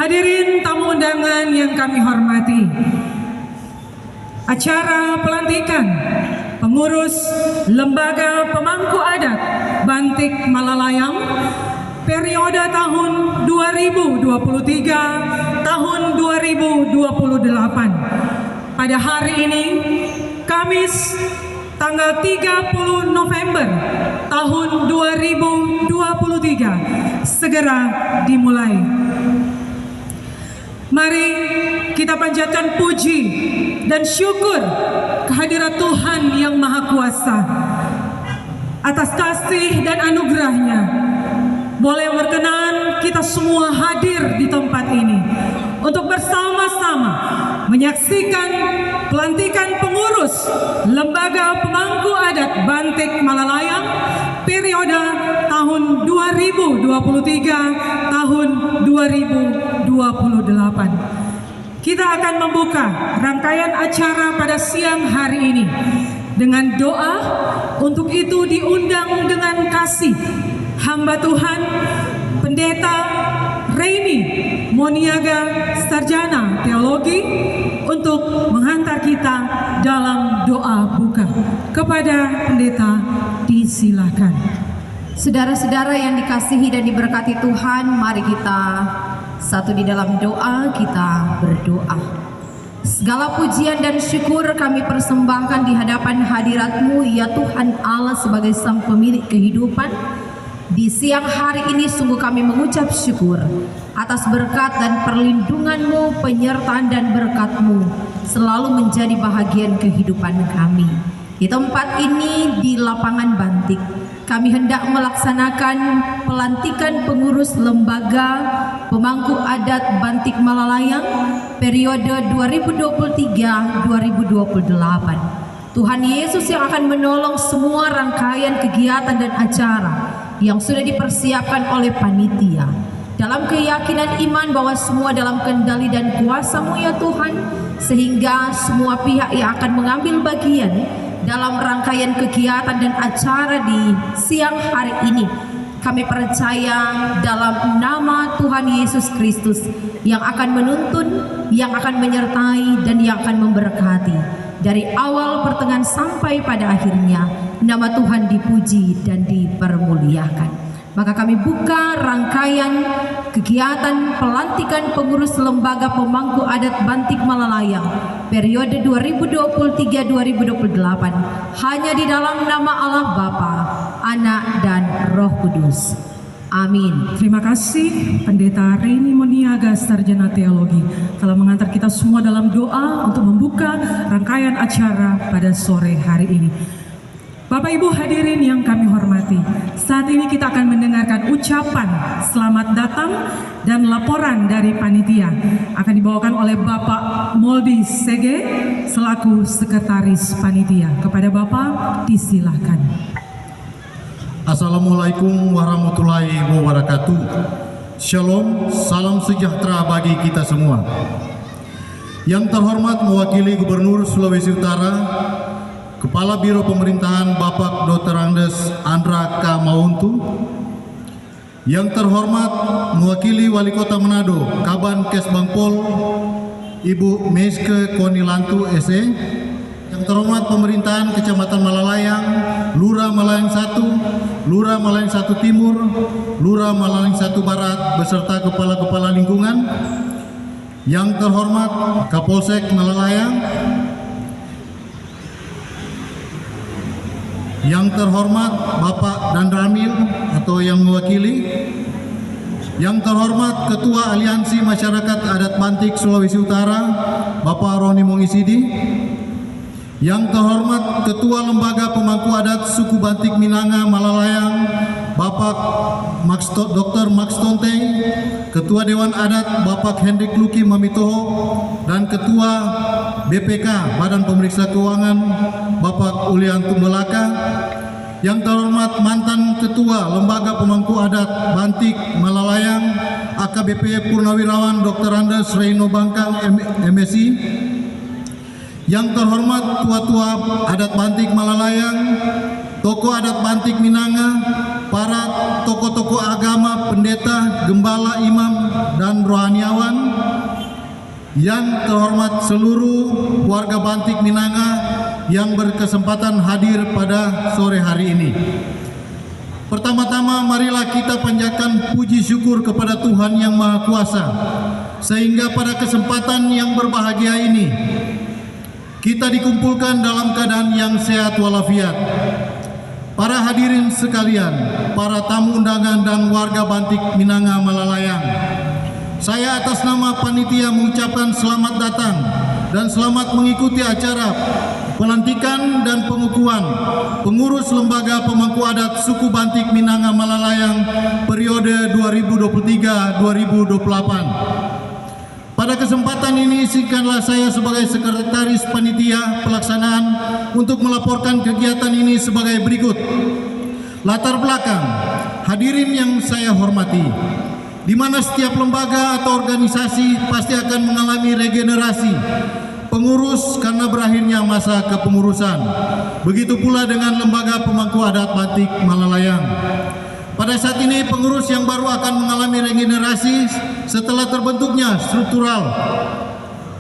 Hadirin tamu undangan yang kami hormati, acara pelantikan pengurus Lembaga Pemangku Adat Bantik Malalayang periode tahun 2023 tahun 2028. Pada hari ini, Kamis tanggal 30 November tahun 2023 segera dimulai. Mari kita panjatkan puji dan syukur kehadirat Tuhan yang Maha Kuasa atas kasih dan anugerahnya. Boleh berkenan kita semua hadir di tempat ini untuk bersama-sama menyaksikan pelantikan pengurus Lembaga Pemangku Adat Bantik Malalayang periode tahun 2023 tahun 2028. Kita akan membuka rangkaian acara pada siang hari ini dengan doa. Untuk itu diundang dengan kasih hamba Tuhan Pendeta Reini Moniaga, Sarjana Teologi, untuk menghantar kita dalam doa buka. Kepada pendeta disilakan. Saudara-saudara yang dikasihi dan diberkati Tuhan, mari kita satu di dalam doa, kita berdoa. Segala pujian dan syukur kami persembahkan di hadapan hadirat-Mu, ya Tuhan Allah, sebagai Sang Pemilik kehidupan. Di siang hari ini sungguh kami mengucap syukur atas berkat dan perlindungan-Mu, penyertaan dan berkat-Mu selalu menjadi bahagian kehidupan kami. Di tempat ini, di lapangan Bantik, kami hendak melaksanakan pelantikan pengurus Lembaga Pemangku Adat Bantik Malalayang periode 2023-2028. Tuhan Yesus yang akan menolong semua rangkaian kegiatan dan acara yang sudah dipersiapkan oleh panitia, dalam keyakinan iman bahwa semua dalam kendali dan kuasa-Mu ya Tuhan, sehingga semua pihak yang akan mengambil bagian dalam rangkaian kegiatan dan acara di siang hari ini, kami percaya dalam nama Tuhan Yesus Kristus yang akan menuntun, yang akan menyertai, dan yang akan memberkati dari awal, pertengahan sampai pada akhirnya. Nama Tuhan dipuji dan dipermuliakan. Maka kami buka rangkaian kegiatan pelantikan pengurus Lembaga Pemangku Adat Bantik Malalayang periode 2023-2028 hanya di dalam nama Allah Bapa, Anak, dan Roh Kudus. Amin. Terima kasih Pendeta Reini Moniaga, Sarjana Teologi, telah mengantar kita semua dalam doa untuk membuka rangkaian acara pada sore hari ini. Bapak Ibu hadirin yang kami hormati, saat ini kita akan mendengarkan ucapan selamat datang dan laporan dari panitia. Akan dibawakan oleh Bapak Moldi Sege selaku Sekretaris Panitia. Kepada Bapak disilakan. Assalamualaikum warahmatullahi wabarakatuh. Shalom, salam sejahtera bagi kita semua. Yang terhormat mewakili Gubernur Sulawesi Utara, Kepala Biro Pemerintahan Bapak Dr. Andes Andra K. Mauntu. Yang terhormat mewakili Wali Kota Manado, Kaban Kesbangpol, Ibu Meske Konilantu SE. Yang terhormat Pemerintahan Kecamatan Malalayang, Lurah Malalayang 1, Lurah Malalayang 1 Timur, Lurah Malalayang 1 Barat, beserta kepala-kepala lingkungan. Yang terhormat Kapolsek Malalayang, yang terhormat Bapak Dandramil atau yang mewakili, yang terhormat Ketua Aliansi Masyarakat Adat Bantik Sulawesi Utara, Bapak Roni Mongisidi, yang terhormat Ketua Lembaga Pemangku Adat Suku Bantik Minanga Malalayang, Bapak Dr. Max Tonte, Ketua Dewan Adat Bapak Hendrik Luki Mamitoho, dan Ketua BPK Badan Pemeriksa Keuangan Bapak Ulian Tumbelaka. Yang terhormat mantan Ketua Lembaga Pemangku Adat Bantik Malalayang AKBP Purnawirawan Dr. Andes Reino Bangkang MSI. Yang terhormat tua-tua adat Bantik Malalayang, tokoh adat Bantik Minanga, para tokoh-tokoh agama, pendeta, gembala, imam, dan rohaniawan, yang terhormat seluruh warga Bantik Minanga yang berkesempatan hadir pada sore hari ini. Pertama-tama marilah kita panjatkan puji syukur kepada Tuhan Yang Maha Kuasa, sehingga pada kesempatan yang berbahagia ini kita dikumpulkan dalam keadaan yang sehat walafiat. Para hadirin sekalian, para tamu undangan dan warga Bantik Minanga Malalayang, saya atas nama panitia mengucapkan selamat datang dan selamat mengikuti acara pelantikan dan pengukuhan pengurus Lembaga Pemangku Adat Suku Bantik Minanga Malalayang periode 2023-2028. Pada kesempatan ini izinkanlah saya sebagai sekretaris panitia pelaksanaan untuk melaporkan kegiatan ini sebagai berikut. Latar belakang, hadirin yang saya hormati, di mana setiap lembaga atau organisasi pasti akan mengalami regenerasi pengurus karena berakhirnya masa kepengurusan. Begitu pula dengan Lembaga Pemangku Adat Bantik Malalayang. Pada saat ini pengurus yang baru akan mengalami regenerasi setelah terbentuknya struktural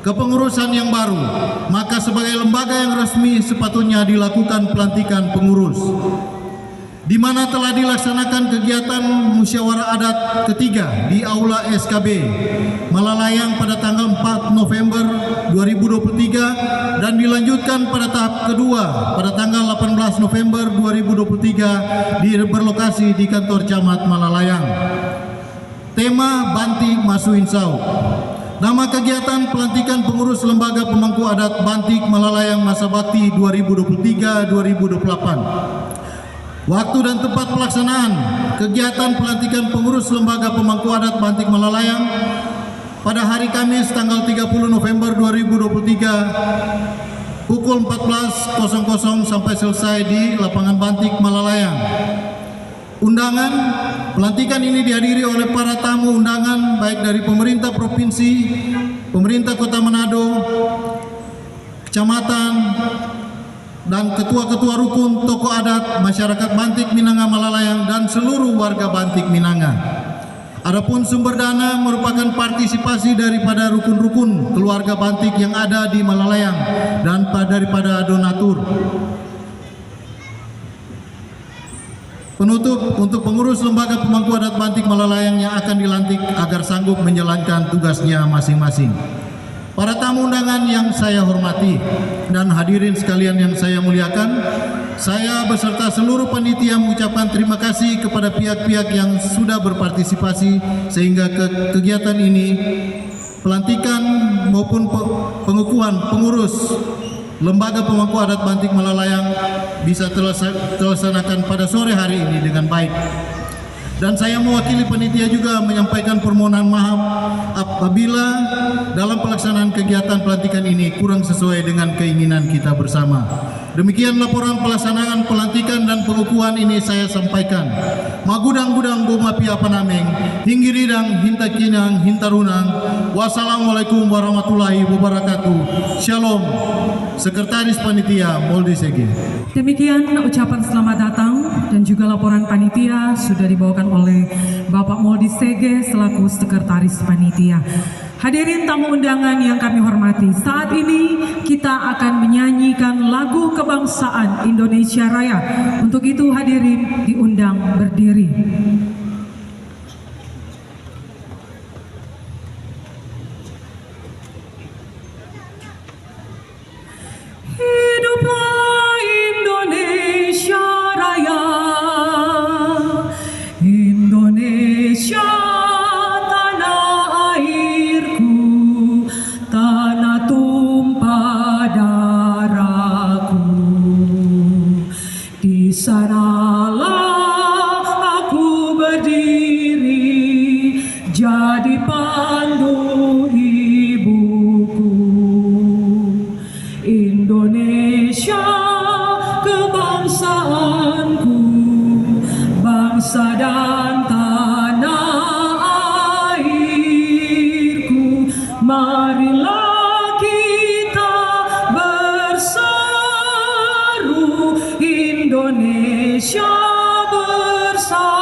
kepengurusan yang baru. Maka sebagai lembaga yang resmi sepatutnya dilakukan pelantikan pengurus, di mana telah dilaksanakan kegiatan musyawarah adat ketiga di Aula SKB Malalayang pada tanggal 4 November 2023 dan dilanjutkan pada tahap kedua pada tanggal 18 November 2023 berlokasi di kantor Camat Malalayang. Tema Bantik Masuin Sau. Nama kegiatan pelantikan pengurus Lembaga Pemangku Adat Bantik Malalayang Masa Bakti 2023-2028. Waktu dan tempat pelaksanaan kegiatan pelantikan pengurus Lembaga Pemangku Adat Bantik Malalayang pada hari Kamis tanggal 30 November 2023 pukul 14.00 sampai selesai di lapangan Bantik Malalayang. Undangan pelantikan ini dihadiri oleh para tamu undangan baik dari pemerintah provinsi, pemerintah Kota Manado, kecamatan, dan ketua-ketua rukun tokoh adat masyarakat Bantik Minanga Malalayang dan seluruh warga Bantik Minanga. Adapun sumber dana merupakan partisipasi daripada rukun-rukun keluarga Bantik yang ada di Malalayang dan daripada donatur. Penutup untuk pengurus Lembaga Pemangku Adat Bantik Malalayang yang akan dilantik agar sanggup menjalankan tugasnya masing-masing. Para tamu undangan yang saya hormati dan hadirin sekalian yang saya muliakan, saya beserta seluruh panitia mengucapkan terima kasih kepada pihak-pihak yang sudah berpartisipasi sehingga kegiatan ini, pelantikan maupun pengukuhan pengurus Lembaga Pemangku Adat Bantik Malalayang bisa terlaksanakan pada sore hari ini dengan baik. Dan saya mewakili panitia juga menyampaikan permohonan maaf apabila dalam pelaksanaan kegiatan pelantikan ini kurang sesuai dengan keinginan kita bersama. Demikian laporan pelaksanaan pelantikan dan pengukuhan ini saya sampaikan. Magudang-gudang bumapi apanameng, hinggiridang hintakinang hintarunang. Wassalamualaikum warahmatullahi wabarakatuh. Shalom. Sekretaris Panitia Moldi Sege. Demikian ucapan selamat datang dan juga laporan panitia sudah dibawakan oleh Bapak Moldi Sege selaku Sekretaris Panitia. Hadirin tamu undangan yang kami hormati, saat ini kita akan menyanyikan lagu kebangsaan Indonesia Raya. Untuk itu hadirin diundang berdiri. Hiduplah Indonesia Raya, Indonesia tanah airku, tanah tumpah darahku. Di sanalah aku berdiri, jadi pandu ibuku. Indonesia kebangsaanku, bangsa dan tanah airku. Marilah kita berseru, Indonesia bersatu.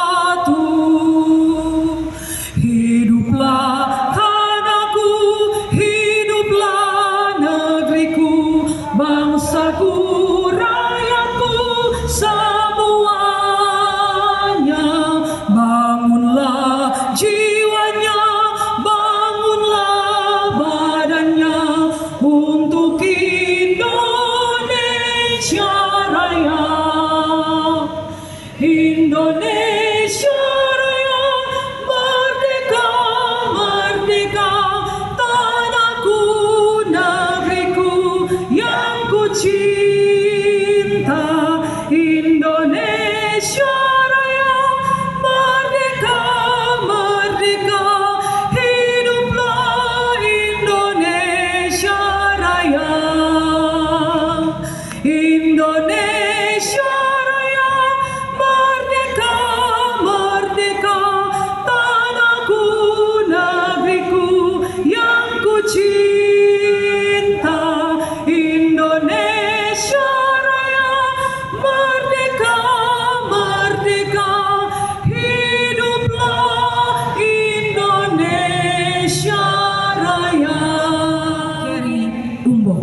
Indonesia Raya, merdeka, merdeka, tanahku, negeriku yang ku cinta. Indonesia Raya, merdeka, merdeka, hiduplah Indonesia Raya. Indonesia Raya, merdeka, merdeka, tanahku, negeriku yang ku cinta. Indonesia Raya, merdeka, merdeka, hiduplah Indonesia Raya. Keri Umbo.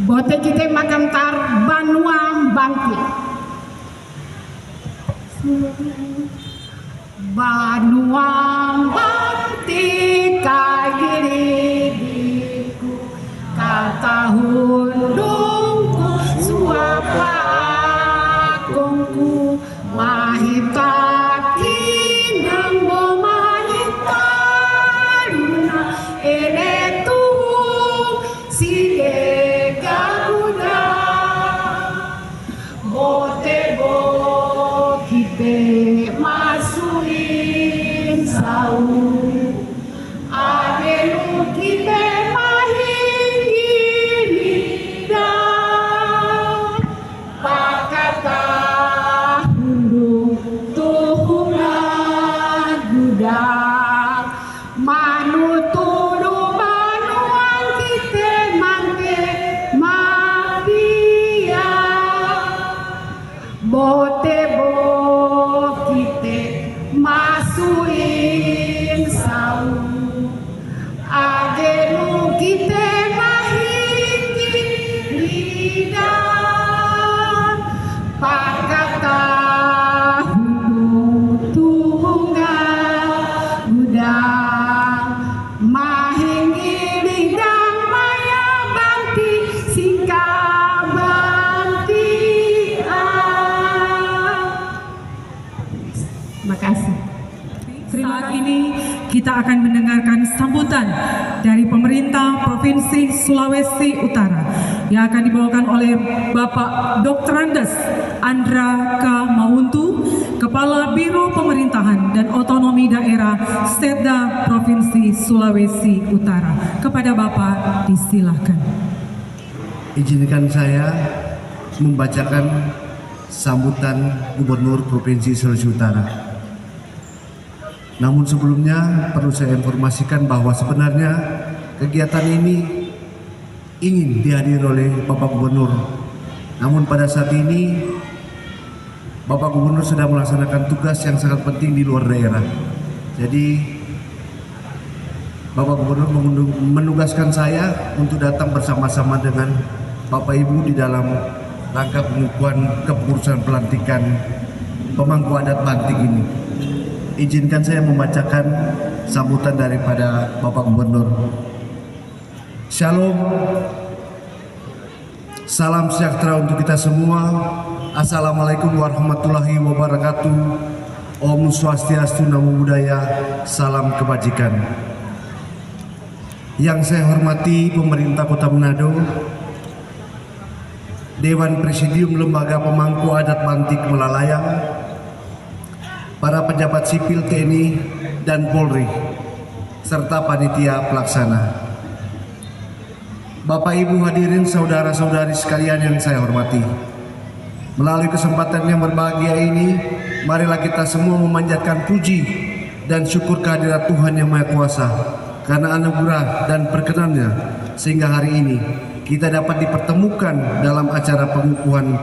Bote kita makam tar Banuam Bangki. Banuam Bangki kagiriku kata hundungku suapa kongku mahita kinang mahita luna enetu sige masukin saung abelu kita mahingini dah pakata hundung tuhungan gudang manutudu manuang kita mangke mafia bote masukin saung agenu kita mahinggi lidah pakata hundung tunggal gudang mahinggi lidah maya banti singkah banti. Makasih. Saat ini kita akan mendengarkan sambutan dari pemerintah Provinsi Sulawesi Utara yang akan dibawakan oleh Bapak Dr. Andes Andra K. Mauntu, Kepala Biro Pemerintahan dan Otonomi Daerah Setda Provinsi Sulawesi Utara. Kepada Bapak disilahkan. Izinkan saya membacakan sambutan Gubernur Provinsi Sulawesi Utara. Namun sebelumnya perlu saya informasikan bahwa sebenarnya kegiatan ini ingin dihadiri oleh Bapak Gubernur. Namun pada saat ini Bapak Gubernur sedang melaksanakan tugas yang sangat penting di luar daerah. Jadi Bapak Gubernur menugaskan saya untuk datang bersama-sama dengan Bapak Ibu di dalam rangka pengukuhan kepengurusan pelantikan pemangku adat Bantik ini. Izinkan saya membacakan sambutan daripada Bapak Gubernur. Shalom, salam sejahtera untuk kita semua. Assalamualaikum warahmatullahi wabarakatuh. Om Swastiastu, Namo Buddhaya, salam kebajikan. Yang saya hormati pemerintah Kota Manado, Dewan Presidium Lembaga Pemangku Adat Bantik Melalayang, para pejabat sipil TNI dan Polri, serta panitia pelaksana. Bapak Ibu hadirin, saudara-saudari sekalian yang saya hormati. Melalui kesempatan yang berbahagia ini, marilah kita semua memanjatkan puji dan syukur kehadirat Tuhan Yang Maha Kuasa karena anugerah dan perkenannya sehingga hari ini kita dapat dipertemukan dalam acara pengukuhan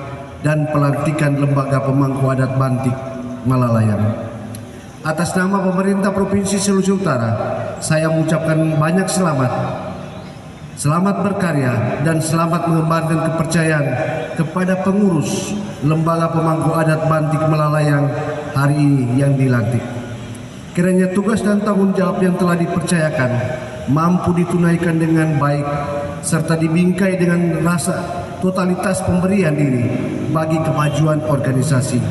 dan pelantikan Lembaga Pemangku Adat Bantik Melalayang. Atas nama pemerintah Provinsi Sulawesi Utara, saya mengucapkan banyak selamat. Selamat berkarya dan selamat mengembarkan kepercayaan kepada pengurus Lembaga Pemangku Adat Bantik Melalayang hari ini yang dilantik. Kiranya tugas dan tanggung jawab yang telah dipercayakan mampu ditunaikan dengan baik serta dibingkai dengan rasa totalitas pemberian diri bagi kemajuan organisasi.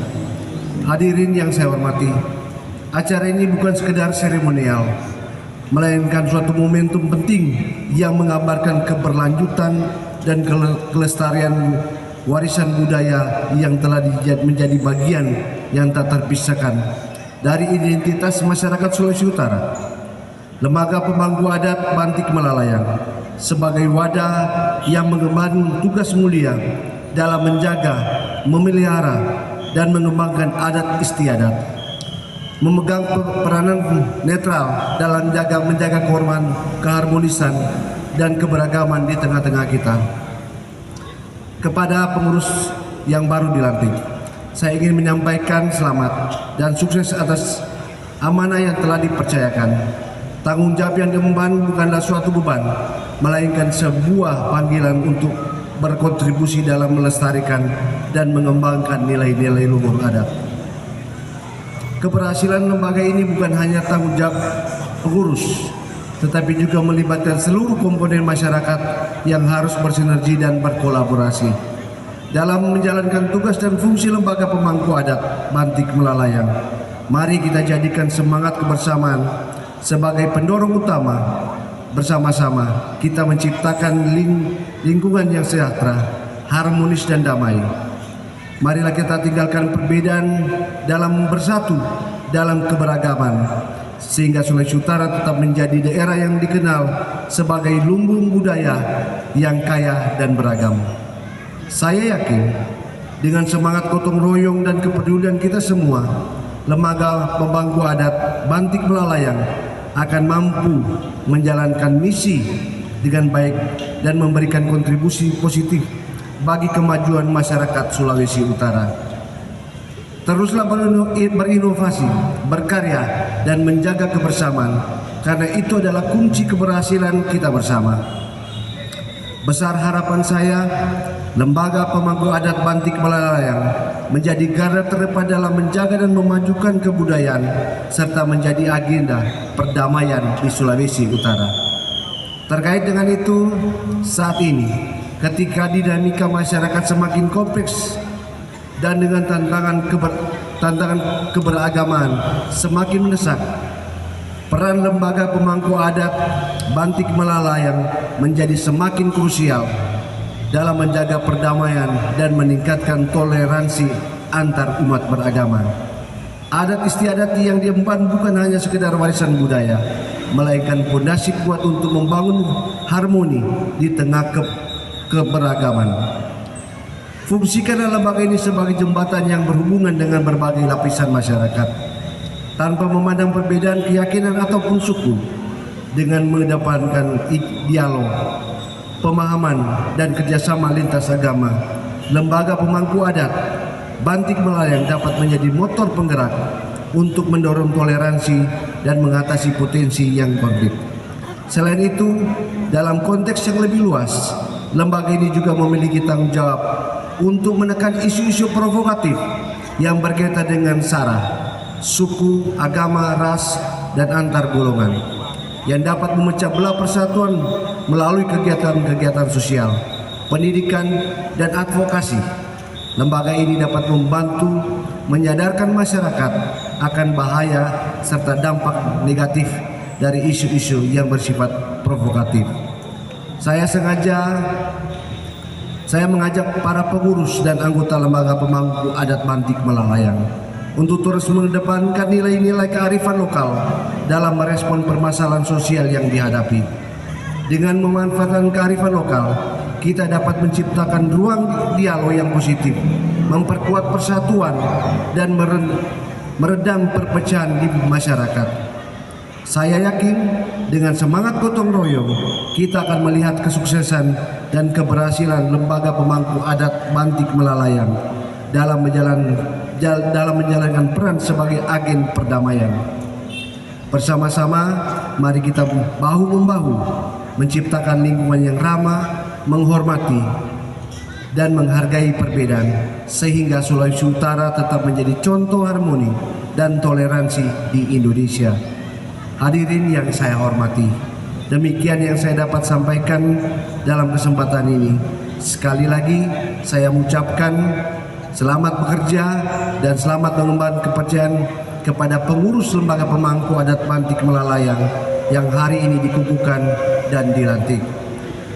Hadirin yang saya hormati, acara ini bukan sekedar seremonial, melainkan suatu momentum penting yang menggambarkan keberlanjutan dan kelestarian warisan budaya yang telah menjadi bagian yang tak terpisahkan dari identitas masyarakat Sulawesi Utara. Lembaga Pemangku Adat Bantik Melalayang sebagai wadah yang mengemban tugas mulia dalam menjaga, memelihara, dan mengembangkan adat istiadat, memegang peranan netral dalam menjaga kehormatan, keharmonisan, dan keberagaman di tengah-tengah kita. Kepada pengurus yang baru dilantik, saya ingin menyampaikan selamat dan sukses atas amanah yang telah dipercayakan. Tanggung jawab yang diemban bukanlah suatu beban, melainkan sebuah panggilan untuk berkontribusi dalam melestarikan dan mengembangkan nilai-nilai luhur adat. Keberhasilan lembaga ini bukan hanya tanggung jawab pengurus, tetapi juga melibatkan seluruh komponen masyarakat yang harus bersinergi dan berkolaborasi dalam menjalankan tugas dan fungsi lembaga pemangku adat Bantik Melalayang. Mari kita jadikan semangat kebersamaan sebagai pendorong utama. Bersama-sama kita menciptakan lingkungan yang sejahtera, harmonis, dan damai. Marilah kita tinggalkan perbedaan dalam bersatu dalam keberagaman, sehingga Sulawesi Utara tetap menjadi daerah yang dikenal sebagai lumbung budaya yang kaya dan beragam. Saya yakin dengan semangat gotong royong dan kepedulian kita semua, Lembaga Pemangku Adat Bantik Melalayang akan mampu menjalankan misi dengan baik dan memberikan kontribusi positif bagi kemajuan masyarakat Sulawesi Utara. Teruslah berinovasi, berkarya, dan menjaga kebersamaan, karena itu adalah kunci keberhasilan kita bersama. Besar harapan saya, Lembaga Pemangku Adat Bantik Melalayang menjadi garda terdepan dalam menjaga dan memajukan kebudayaan serta menjadi agenda perdamaian di Sulawesi Utara. Terkait dengan itu, saat ini ketika dinamika masyarakat semakin kompleks dan dengan tantangan keberagaman semakin mendesak, peran Lembaga Pemangku Adat Bantik Melalayang menjadi semakin krusial dalam menjaga perdamaian dan meningkatkan toleransi antar umat beragama. Adat istiadat yang diemban bukan hanya sekedar warisan budaya, melainkan fondasi kuat untuk membangun harmoni di tengah keberagaman. Fungsikanlah lembaga ini sebagai jembatan yang berhubungan dengan berbagai lapisan masyarakat, tanpa memandang perbedaan keyakinan ataupun suku, dengan mengedepankan dialog, pemahaman, dan kerjasama lintas agama. Lembaga Pemangku Adat Bantik Melalayang dapat menjadi motor penggerak untuk mendorong toleransi dan mengatasi potensi yang konflik. Selain itu, dalam konteks yang lebih luas, lembaga ini juga memiliki tanggung jawab untuk menekan isu-isu provokatif yang berkaitan dengan sara, suku, agama, ras, dan antar golongan yang dapat memecah belah persatuan melalui kegiatan-kegiatan sosial, pendidikan, dan advokasi. Lembaga ini dapat membantu menyadarkan masyarakat akan bahaya serta dampak negatif dari isu-isu yang bersifat provokatif. Saya mengajak para pengurus dan anggota Lembaga Pemangku Adat Bantik Melalayang untuk terus mengedepankan nilai-nilai kearifan lokal dalam merespon permasalahan sosial yang dihadapi. Dengan memanfaatkan kearifan lokal, kita dapat menciptakan ruang dialog yang positif, memperkuat persatuan, dan meredam perpecahan di masyarakat. Saya yakin dengan semangat gotong royong, kita akan melihat kesuksesan dan keberhasilan Lembaga Pemangku Adat Bantik Melalayang dalam menjalankan peran sebagai agen perdamaian. Bersama-sama, mari kita bahu-membahu menciptakan lingkungan yang ramah, menghormati, dan menghargai perbedaan, sehingga Sulawesi Utara tetap menjadi contoh harmoni dan toleransi di Indonesia. Hadirin yang saya hormati, demikian yang saya dapat sampaikan dalam kesempatan ini. Sekali lagi saya mengucapkan selamat bekerja dan selamat mengemban kepercayaan kepada pengurus lembaga pemangku adat Bantik Melalayang yang hari ini dikukuhkan dan dilantik.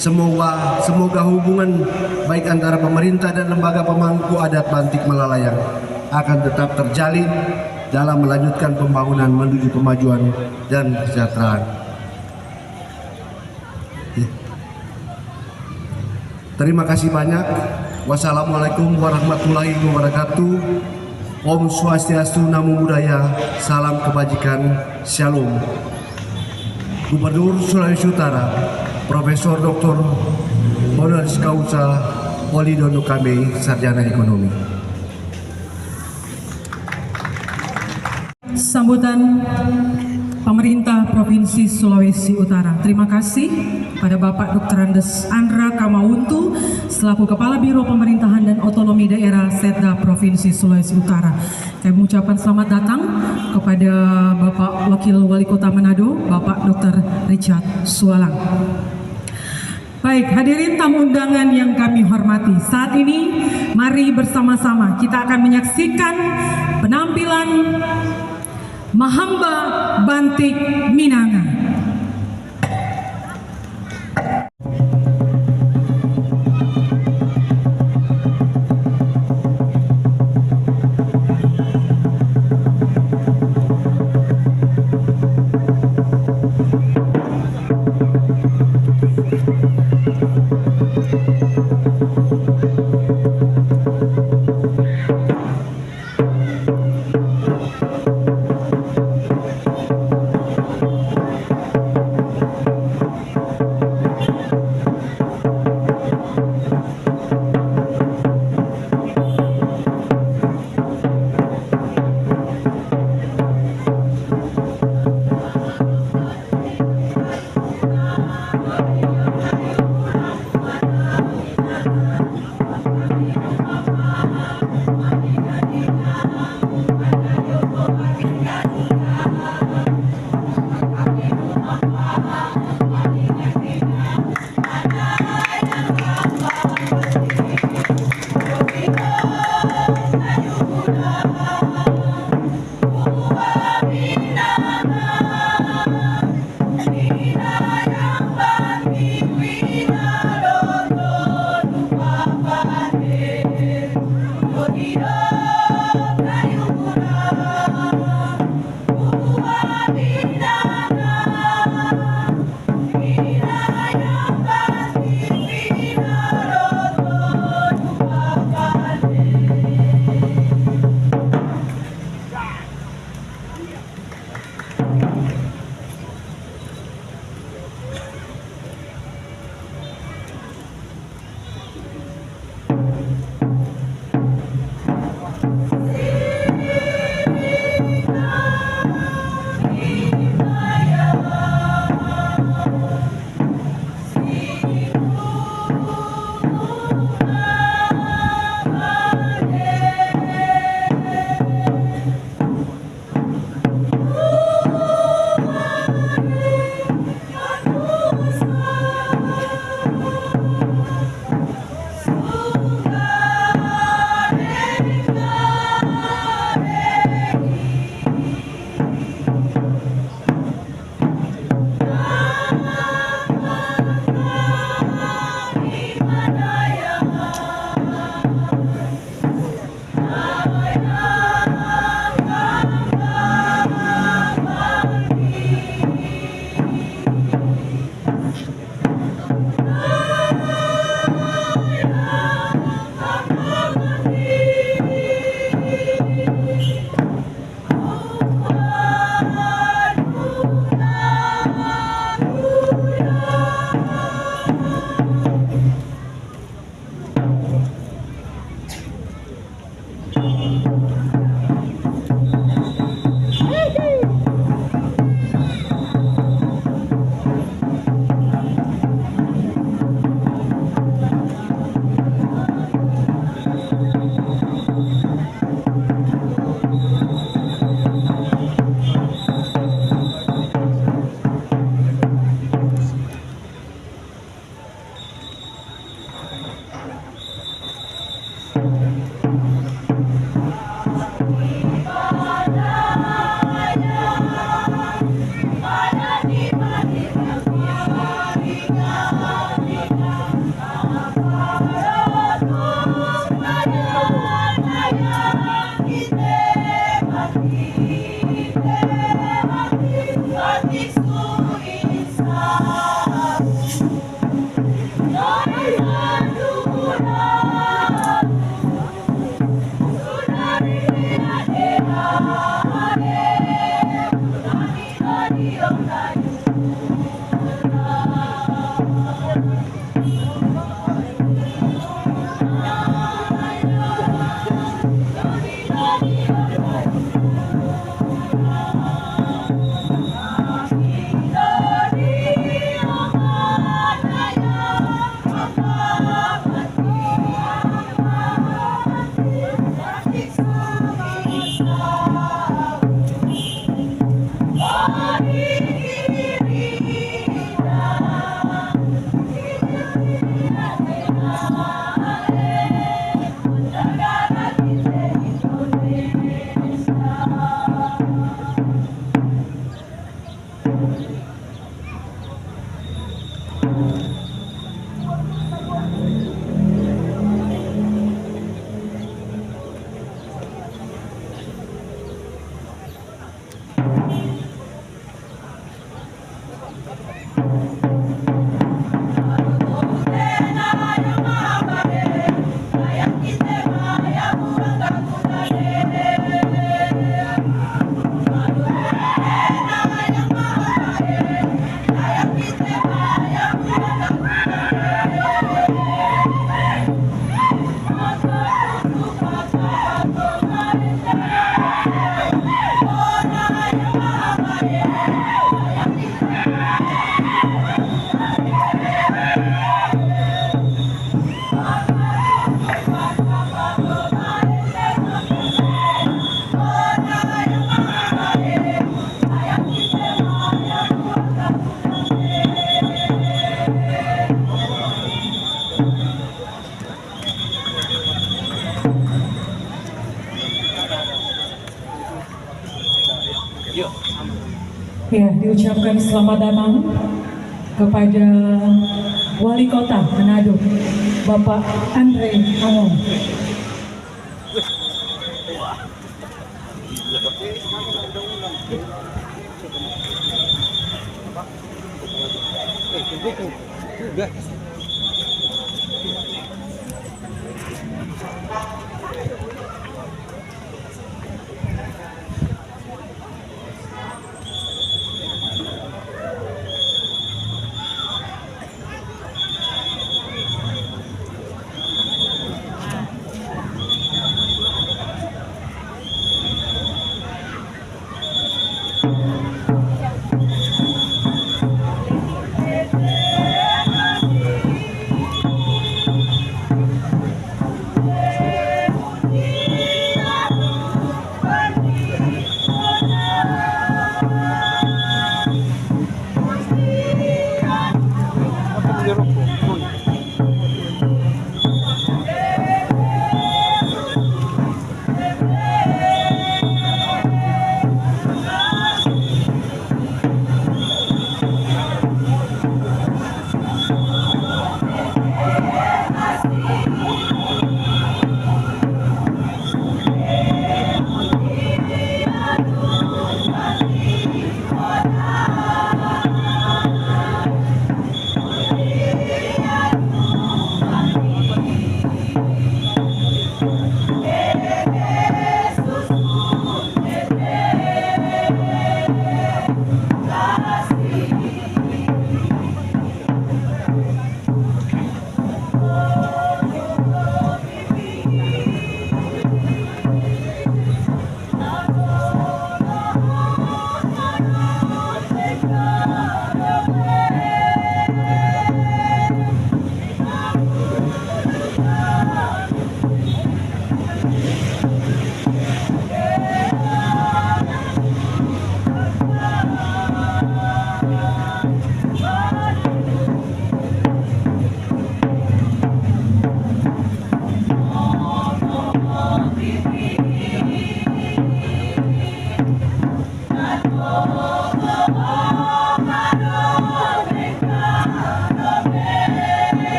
Semoga hubungan baik antara pemerintah dan lembaga pemangku adat Bantik Melalayang akan tetap terjalin dalam melanjutkan pembangunan menuju kemajuan dan kesejahteraan. Terima kasih banyak. Wassalamualaikum warahmatullahi wabarakatuh. Om Swastiastu, Namo Buddhaya, salam kebajikan, Shalom. Gubernur Sulawesi Utara, Profesor Dr. Honoris Causa Polidono KB, Sarjana Ekonomi. Sambutan Pemerintah Provinsi Sulawesi Utara. Terima kasih pada Bapak Dr. Andes Andra Kamauntu selaku Kepala Biro Pemerintahan dan Otonomi Daerah Setda Provinsi Sulawesi Utara. Kami mengucapkan selamat datang kepada Bapak Wakil Wali Kota Manado, Bapak Dr. Richard Sualang. Baik, hadirin tamu undangan yang kami hormati. Saat ini mari bersama-sama kita akan menyaksikan penampilan Mahamba Bantik Minanga. Ya, diucapkan selamat datang kepada Wali Kota Manado, Bapak Andre Angong.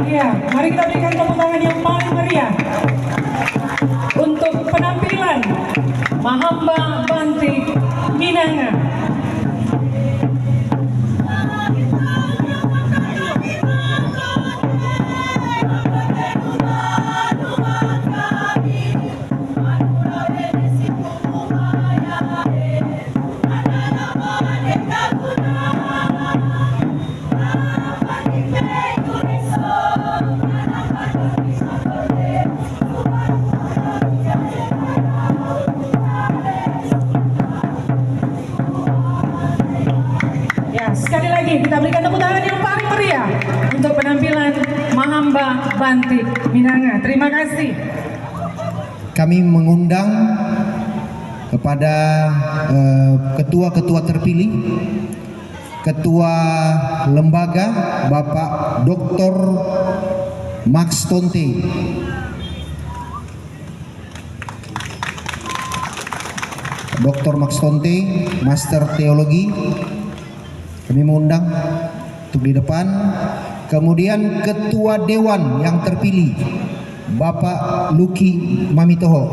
Ya, mari kita berikan tepuk tangan yang paling meriah untuk penampilan Mahamba Bantik Minanga. Sekali lagi kita berikan tepuk tangan yang paling meriah untuk penampilan Mahamba Bantik Minanga. Terima kasih. Kami mengundang kepada ketua-ketua terpilih, Ketua Lembaga Bapak Dr. Max Tonte, Dr. Max Tonte, Master Teologi. Kami mengundang untuk di depan Kemudian Ketua Dewan yang terpilih Bapak Luki Mamitoho.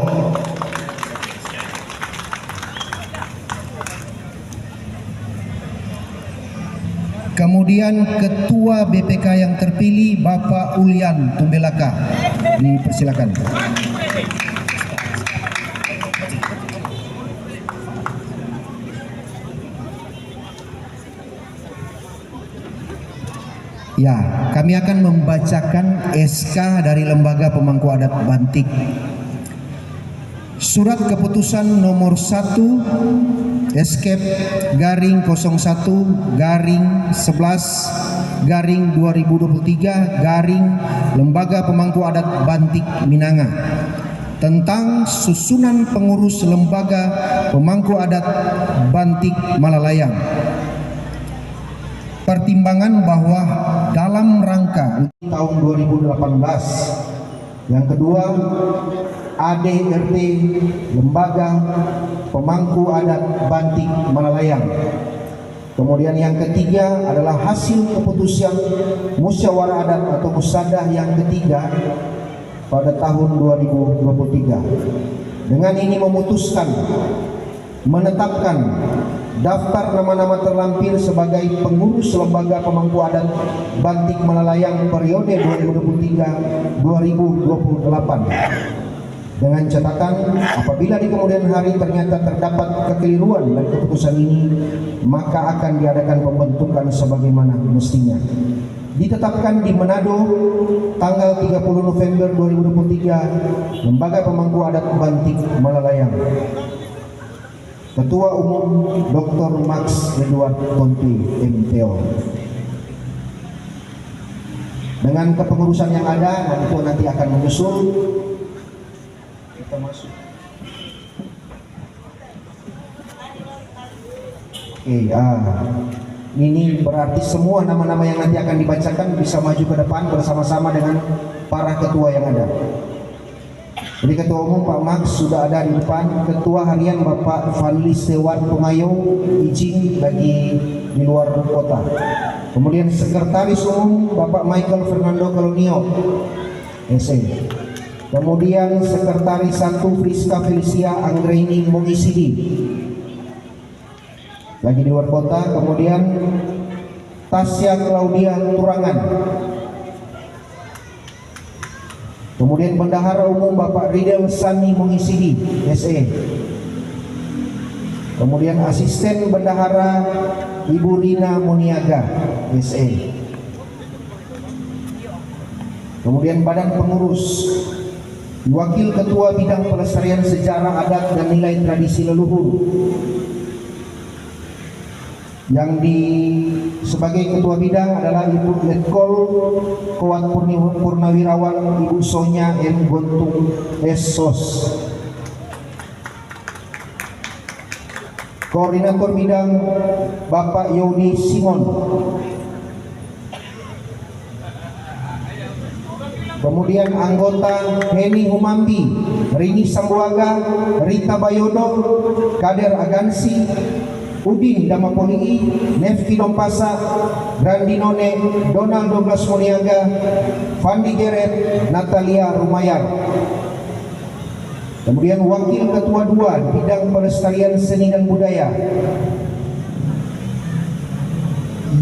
Kemudian Ketua BPK yang terpilih Bapak Ulian Tumbelaka. Dipersilakan. Ya, kami akan membacakan SK dari Lembaga Pemangku Adat Bantik. Surat keputusan nomor 1 Eskep garing 01 garing 11 garing 2023 garing Lembaga Pemangku Adat Bantik Minanga tentang susunan pengurus Lembaga Pemangku Adat Bantik Malalayang. Pertimbangan bahwa dalam rangka tahun 2018, yang kedua ADRT Lembaga Pemangku Adat Bantik Malalayang. Kemudian yang ketiga adalah hasil keputusan musyawarah adat atau musadah yang ketiga pada tahun 2023. Dengan ini memutuskan menetapkan daftar nama-nama terlampir sebagai pengurus Lembaga Pemangku Adat Bantik Malalayang periode 2023-2028. Dengan catatan apabila di kemudian hari ternyata terdapat kekeliruan dari keputusan ini, maka akan diadakan pembentukan sebagaimana mestinya. Ditetapkan di Manado tanggal 30 November 2023 Lembaga Pemangku Adat Bantik Malalayang. Ketua Umum Dr. Max Edward Tonti MTO. Dengan kepengurusan yang ada, itu nanti akan menyusul. Kita masuk. Oke, ini berarti semua nama-nama yang nanti akan dibacakan bisa maju ke depan bersama-sama dengan para ketua yang ada. Jadi Ketua Umum Pak Max sudah ada di depan. Ketua Harian Bapak Fadli Sewan Pengayo izin bagi di luar kota. Kemudian Sekretaris Umum Bapak Michael Fernando Colonio SE. Kemudian Sekretaris 1 Friska Felicia Anggraini Mongisidi lagi di luar kota. Kemudian Tasya Claudia Turangan. Kemudian Bendahara Umum Bapak Ridel Sani Mongisidi SE. Kemudian Asisten Bendahara Ibu Rina Moniaga SE. Kemudian Badan Pengurus Wakil Ketua Bidang Pelestarian Sejarah Adat dan Nilai Tradisi Leluhur yang sebagai ketua bidang adalah Ibu Letkol Kowat Purnawirawan Ibu Sonya M. Gontung Esos. Koordinator bidang Bapak Yodi Simon. Kemudian anggota Heni Humambi, Rini Sambuaga, Rita Bayodo, Kader Agansi, Udin Damapolii, Nefki Dompasa, Grandinone, Donald Douglas Moniaga, Fandi Geret, Natalia Rumayar. Kemudian Wakil Ketua 2 Bidang Pelestarian Seni dan Budaya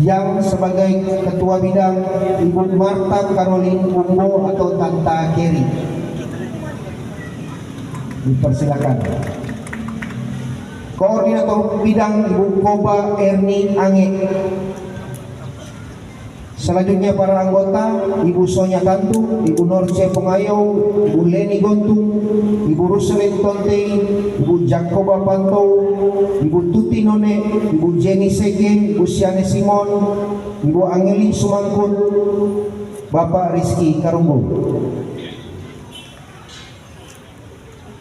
yang sebagai Ketua Bidang Ibu Marta Caroline Umbo atau Tanta Keri. Dipersilakan. Koordinator Bidang Ibu Koba Erni Ange. Selanjutnya para anggota Ibu Sonya Tantu, Ibu Norce Pengayo, Ibu Leni Gontung, Ibu Ruselin Tonte, Ibu Jacoba Panto, Ibu Tuti None, Ibu Jenny Sege, Ibu Siane Simon, Ibu Angeli Sumangkut, Bapak Rizky Karumbu.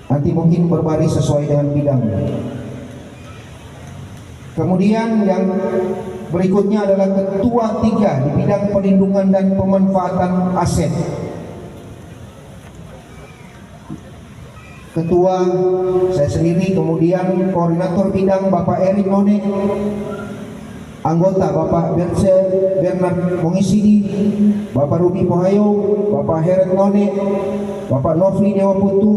Nanti mungkin berbaris sesuai dengan bidangnya. Kemudian yang berikutnya adalah Ketua 3 di bidang perlindungan dan pemanfaatan aset. Ketua saya sendiri, kemudian Koordinator Bidang Bapak Erik None, Anggota Bapak Bernard Mongisidi, Bapak Ruby Pohayo, Bapak Heret None, Bapak Nofli Dewa Putu,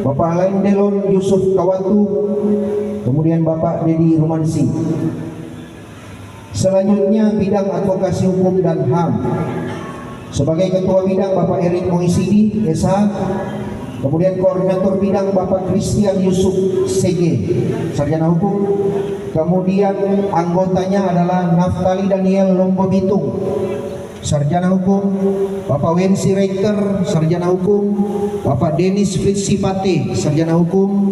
Bapak Alain Delon Yusuf Kawatu, kemudian Bapak Dedi Rumansi. Selanjutnya bidang advokasi hukum dan HAM. Sebagai ketua bidang Bapak Erik Mongisidi, SH. Kemudian koordinator bidang Bapak Christian Yusuf CG, sarjana hukum. Kemudian anggotanya adalah Naftali Daniel Lombo Bitung, sarjana hukum. Bapak Wensi Reiter, sarjana hukum. Bapak Denis Fritzi Pate, sarjana hukum.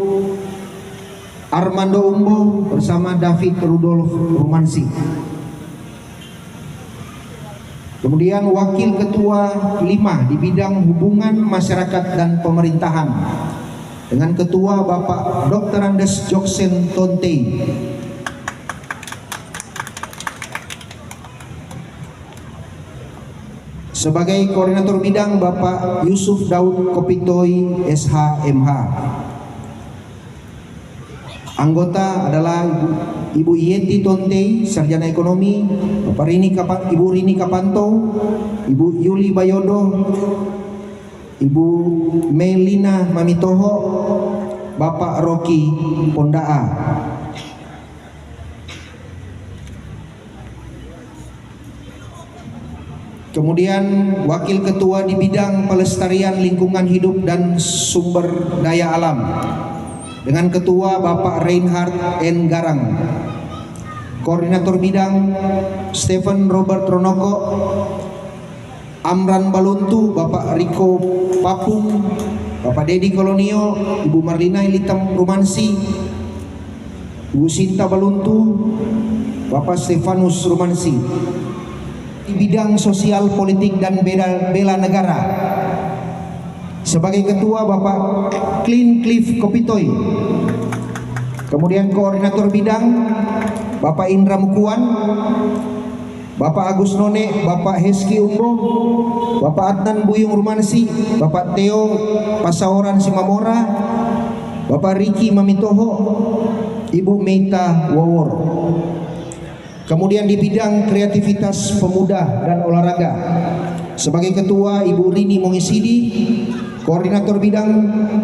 Armando Umbo bersama David Rudolf Rumansi. Kemudian wakil ketua 5 di bidang hubungan masyarakat dan pemerintahan dengan ketua Bapak Dr. Andes Joksen Tontei. Sebagai koordinator bidang Bapak Yusuf Daud Kopitoi SHMH. Anggota adalah Ibu Yeti Tontei, sarjana ekonomi, Ibu Rini Kapanto, Ibu Yuli Bayodo, Ibu Melina Mamitoho, Bapak Rocky Pondaa. Kemudian wakil ketua di bidang pelestarian lingkungan hidup dan sumber daya alam dengan ketua Bapak Reinhard N. Garang. Koordinator bidang Stephen Robert Ronoko, Amran Baluntu, Bapak Riko Papung, Bapak Dedi Kolonio, Ibu Marlina Ilitam Rumansi, Ibu Sinta Baluntu, Bapak Stefanus Rumansi. Di bidang sosial politik dan bela negara sebagai ketua Bapak Clint Cliff Kopitoi. Kemudian koordinator bidang Bapak Indra Mukuan, Bapak Agus None, Bapak Heski Umbo, Bapak Adnan Buyung Rumansi, Bapak Theo Pasaoran Simamora, Bapak Riki Mamitoho, Ibu Meita Wawor. Kemudian di bidang kreativitas pemuda dan olahraga sebagai ketua Ibu Rini Mongisidi, koordinator bidang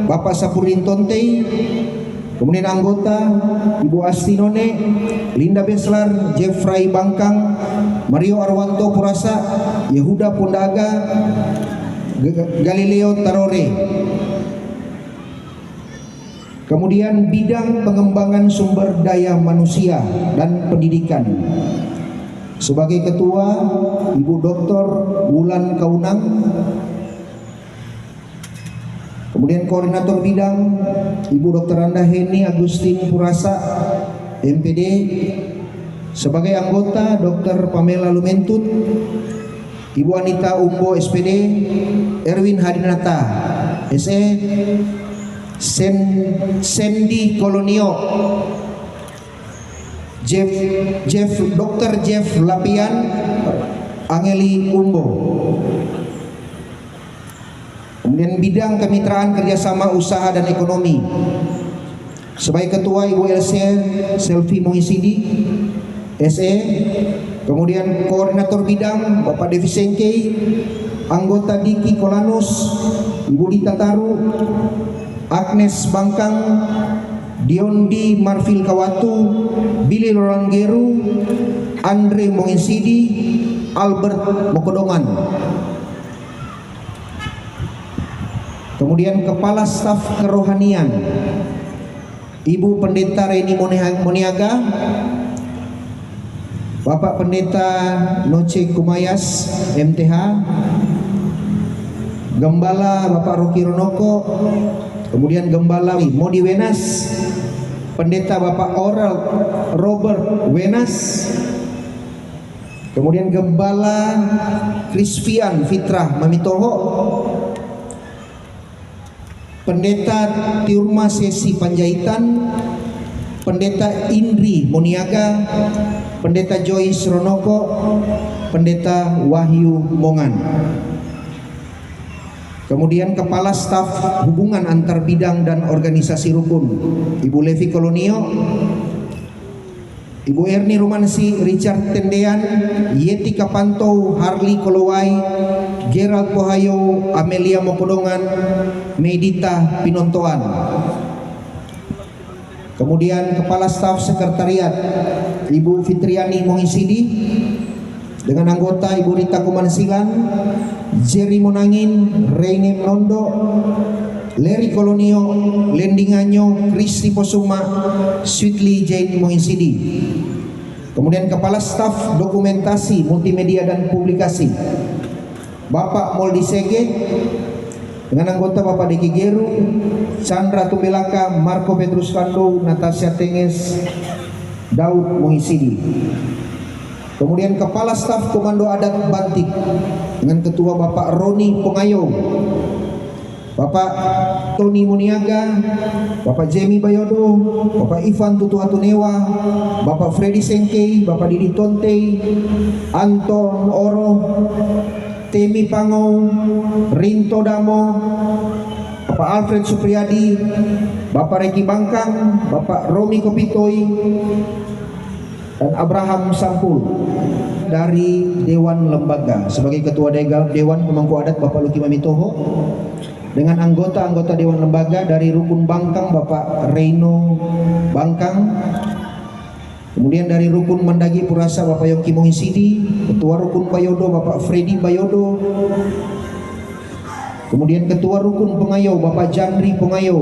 Bapak Sapurin Tontei, kemudian anggota Ibu Asti None, Linda Beslar, Jeffrey Bangkang, Mario Arwanto Purasa, Yehuda Pundaga, Galileo Tarore. Kemudian bidang pengembangan sumber daya manusia dan pendidikan sebagai ketua Ibu Dr. Wulan Kaunang. Kemudian koordinator bidang Ibu Dr. Anda Heni Agustin Purasa MPD. Sebagai anggota Dr. Pamela Lumentut, Ibu Anita Umbo SPD, Erwin Hadinata SE, Sandy Kolonio, Dr. Jeff Lapian, Angeli Umbo. Kemudian bidang kemitraan kerjasama usaha dan ekonomi sebagai ketua Ibu Selvi Mongisidi SE. Kemudian koordinator bidang Bapak Devi Sengkei, anggota Diki Kolanus, Ibu Dita Taru, Agnes Bangkang, Diondi Marfil Kawatu, Billy Loranggeru, Andre Mongisidi, Albert Mokodongan. Kemudian Kepala Staf Kerohanian Ibu Pendeta Reni Moniaga, Bapak Pendeta Noce Kumayas MTH, Gembala Bapak Rocky Ronoko, kemudian Gembala Modi Wenas, Pendeta Bapak Oral Robert Wenas, kemudian Gembala Krispian Fitrah Mamitoho, Pendeta Tiurma Sesi Panjaitan, Pendeta Indri Moniaga, Pendeta Joyce Ronoko, Pendeta Wahyu Mongan. Kemudian Kepala Staf Hubungan Antar Bidang dan Organisasi Rukun Ibu Levi Kolonio, Ibu Erni Rumansi, Richard Tendean, Yeti Kapanto, Harley Kolowai, Gerald Pohayo, Amelia Mopodongan, Medita Pinontoan. Kemudian Kepala Staf Sekretariat Ibu Fitriani Mohisidi dengan anggota Ibu Rita Kumansilan, Jerry Monangin, Reine Mlondo, Leri Kolonio, Lendinganyo, Kristi Posuma, Sweetly Jane Mohisidi. Kemudian Kepala Staf Dokumentasi, Multimedia dan Publikasi Bapak Moldi Sege dengan anggota Bapak Deki Geru, Chandra Tumbelaka, Marco Petrus Fando, Natasha Tenges, Daud Mohisidi. Kemudian Kepala Staf Komando Adat Bantik dengan Ketua Bapak Roni Pengayo, Bapak Tony Muniaga, Bapak Jamie Bayodo, Bapak Ivan Tutu Hatunewa, Bapak Freddy Sengkei, Bapak Didi Tonte, Anton Oro, Temi Pango, Rinto Damo, Bapak Alfred Supriyadi, Bapak Reki Bangkang, Bapak Romi Kopitoy, dan Abraham Sampul dari Dewan Lembaga. Sebagai Ketua Dewan Pemangku Adat Bapak Luki Mamitoho, dengan anggota-anggota Dewan Lembaga dari Rukun Bangkang Bapak Reino Bangkang, kemudian dari Rukun Mandagi Purasa Bapak Yongki Mohisidi, Ketua Rukun Bayodo Bapak Freddy Bayodo, kemudian Ketua Rukun Pengayo Bapak Jandri Pengayo,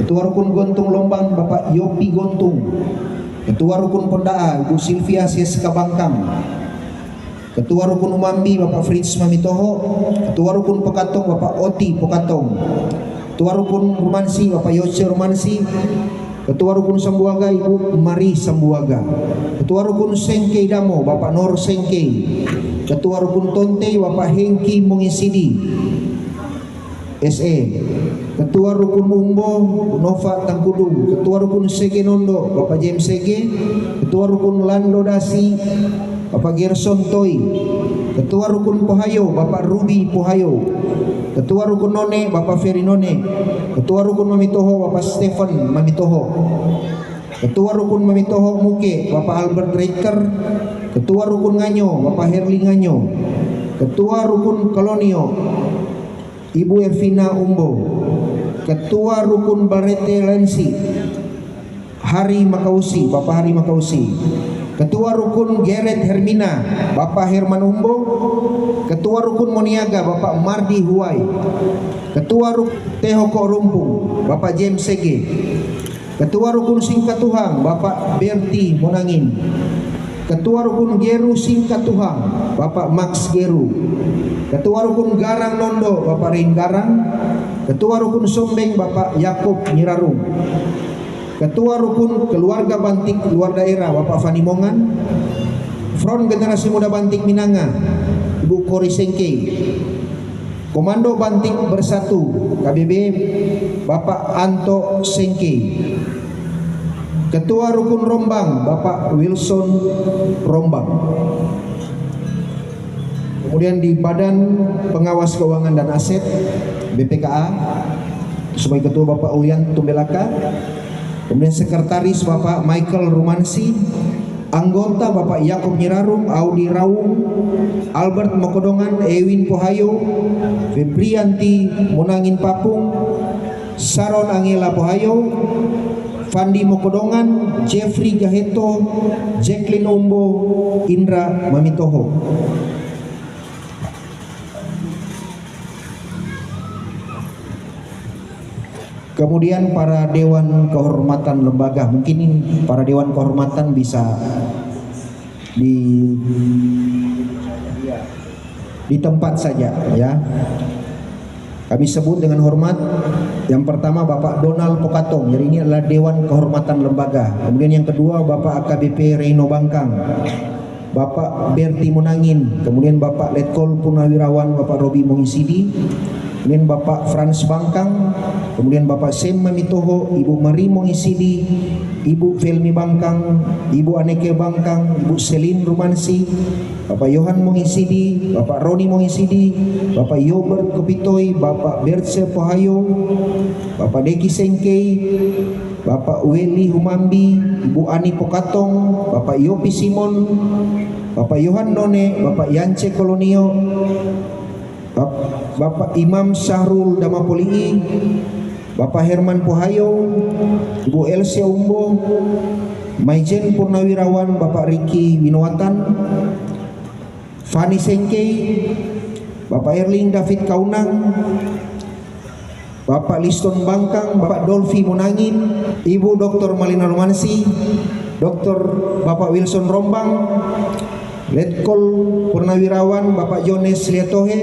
Ketua Rukun Gontung Lombang Bapak Yopi Gontung, Ketua Rukun Pondaa Ibu Silvia Seska Bangkang, Ketua Rukun Umambi Bapak Fritz Mamitoho, Ketua Rukun Pekatong Bapak Oti Pekatong, Ketua Rukun Rumansi Bapak Yose Rumansi, Ketua Rukun Sambuaga Ibu Mari Sambuaga, Ketua Rukun Sengkei Damo Bapak Nor Sengkei, Ketua Rukun Tonte Bapak Hengki Mongisidi SE, Ketua Rukun Umbo Nova Tangkudung, Ketua Rukun Sege Nondo Bapak James Sege, Ketua Rukun Lando Dasi Bapak Gerson Toy, Ketua Rukun Pohayo Bapak Ruby Pohayo, Ketua Rukun None Bapak Ferry None, Ketua Rukun Mamitoho Bapak Stephen Mamitoho, Ketua Rukun Mamitoho Muke Bapak Albert Reker, Ketua Rukun Nganyo Bapak Herli Nganyo, Ketua Rukun Kolonio Ibu Evina Umbo, Ketua Rukun Barete Lensi Hari Makausi Bapak Hari Makausi, Ketua Rukun Geret Hermina Bapak Herman Umbo, Ketua Rukun Moniaga Bapak Mardi Huai, Ketua Rukun Tehoko Rumpung Bapak James Sege, Ketua Rukun Singkatuhang Bapak Berti Monangin, Ketua Rukun Geru Singkatuhang Bapak Max Geru, Ketua Rukun Garang Nondo Bapak Rein Garang, Ketua Rukun Sombeng Bapak Yakob Nyirarung, Ketua Rukun Keluarga Bantik Luar Daerah Bapak Fani Mongan, Front Generasi Muda Bantik Minanga Ibu Kori Sengkei, Komando Bantik Bersatu KBB Bapak Anto Sengkei, Ketua Rukun Rombang Bapak Wilson Rombang. Kemudian di Badan Pengawas Keuangan dan Aset BPKA sebagai Ketua Bapak Uyan Tumbelaka, kemudian Sekretaris Bapak Michael Rumansi, anggota Bapak Yakob Nyirarung, Audi Raung, Albert Mokodongan, Ewin Pohayo, Febrianti Monangin Papung, Sharon Angela Pohayo, Fandi Mokodongan, Jeffrey Gaheto, Jacqueline Umbo, Indra Mamitoho. Kemudian para Dewan Kehormatan Lembaga, mungkin ini para Dewan Kehormatan bisa di tempat saja ya. Kami sebut dengan hormat. Yang pertama Bapak Donald Pokatong, jadi ini adalah Dewan Kehormatan Lembaga. Kemudian yang kedua Bapak AKBP Reino Bangkang, Bapak Berti Monangin, kemudian Bapak Letkol Purnawirawan Bapak Robi Mohisidi, kemudian Bapak Frans Bangkang, kemudian Bapak Sem Mamitoho, Ibu Mari Mohisidi, Ibu Felmi Bangkang, Ibu Aneke Bangkang, Ibu Selin Rumansi, Bapak Yohan Mohisidi, Bapak Roni Mohisidi, Bapak Yobert Kopitoy, Bapak Bertse Pohayo, Bapak Deki Sengkei, Bapak Weli Humambi, Ibu Ani Pokatong, Bapak Yopi Simon, Bapak Yohan None, Bapak Yance Kolonio, Bapak Imam Syahrul Damapolii, Bapak Herman Pohayo, Ibu Elsia Umbo, Maijen Purnawirawan, Bapak Riki Winowatan, Fani Sengkei, Bapak Erling David Kaunang, Bapak Liston Bangkang, Bapak Dolfi Monangin, Ibu Dr. Malina Romansi, Dr. Bapak Wilson Rombang, Letkol Purnawirawan, Bapak Jones Liatohe,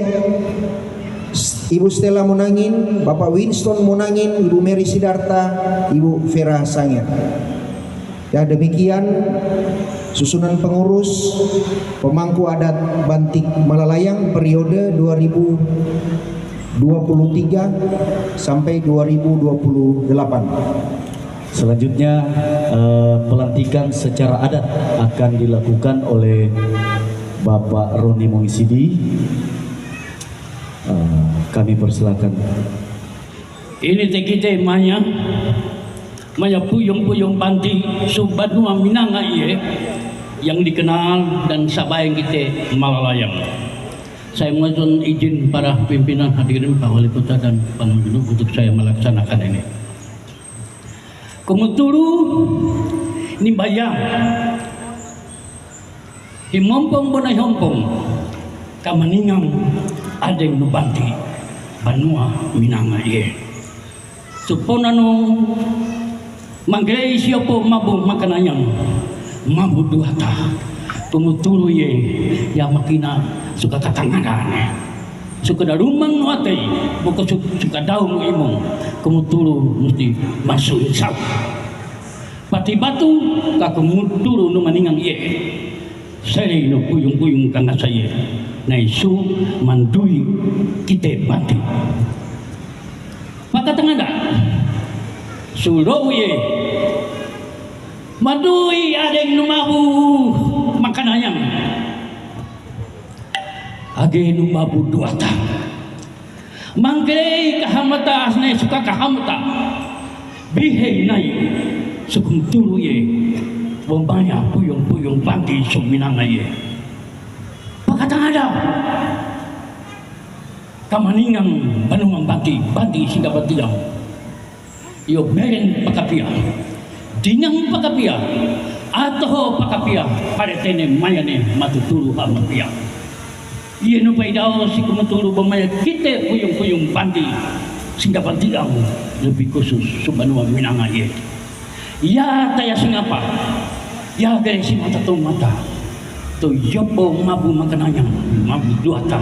Ibu Stella Monangin, Bapak Winston Monangin, Ibu Mary Sidarta, Ibu Vera Sanger. Ya, demikian susunan pengurus pemangku adat Bantik Malalayang periode 2023 sampai 2028. Selanjutnya pelantikan secara adat akan dilakukan oleh Bapak Roni Mongisidi. Kami persilakan. Ini kita maya puyung-puyung panti Subbanua Minanga yang dikenal dan sabayang kita Malalayang. Saya mohon izin para pimpinan hadirin Pak Wali Kota dan Panglima untuk saya melaksanakan ini. Kumuturu nimbayang himompong bonai hompong kamaningang adeng nubanti Banua Minanga suponano manggei siapa mabu makananyang mabu duata tumuturu ya makina suka katanganan suka darumang nuatay buka suka daun imong kumuturu mesti masuk insap pati batu kakumuturu no maningang seri no puyung-puyung kanga saya na isu mandui kita banti maka tengada suruh madui adeng numabu makananyang age numabu duata mangkei kahamata asne suka kahamata bihei nai sukum tulu bombanya puyung-puyung banti suminanga pakatang ada kamaningang banungang banti sehingga batiang yo beren pakapia dingang pakapia atau pakapia pada tene mayane matutulu hamapia iya no paidao si kumatulu bamaya kita puyung-puyung banti sehingga batiang lebih khusus Subbanua Minanga ya taya singapa ya gaya si mata tu mata tu yopo mabu makananyang mabu duata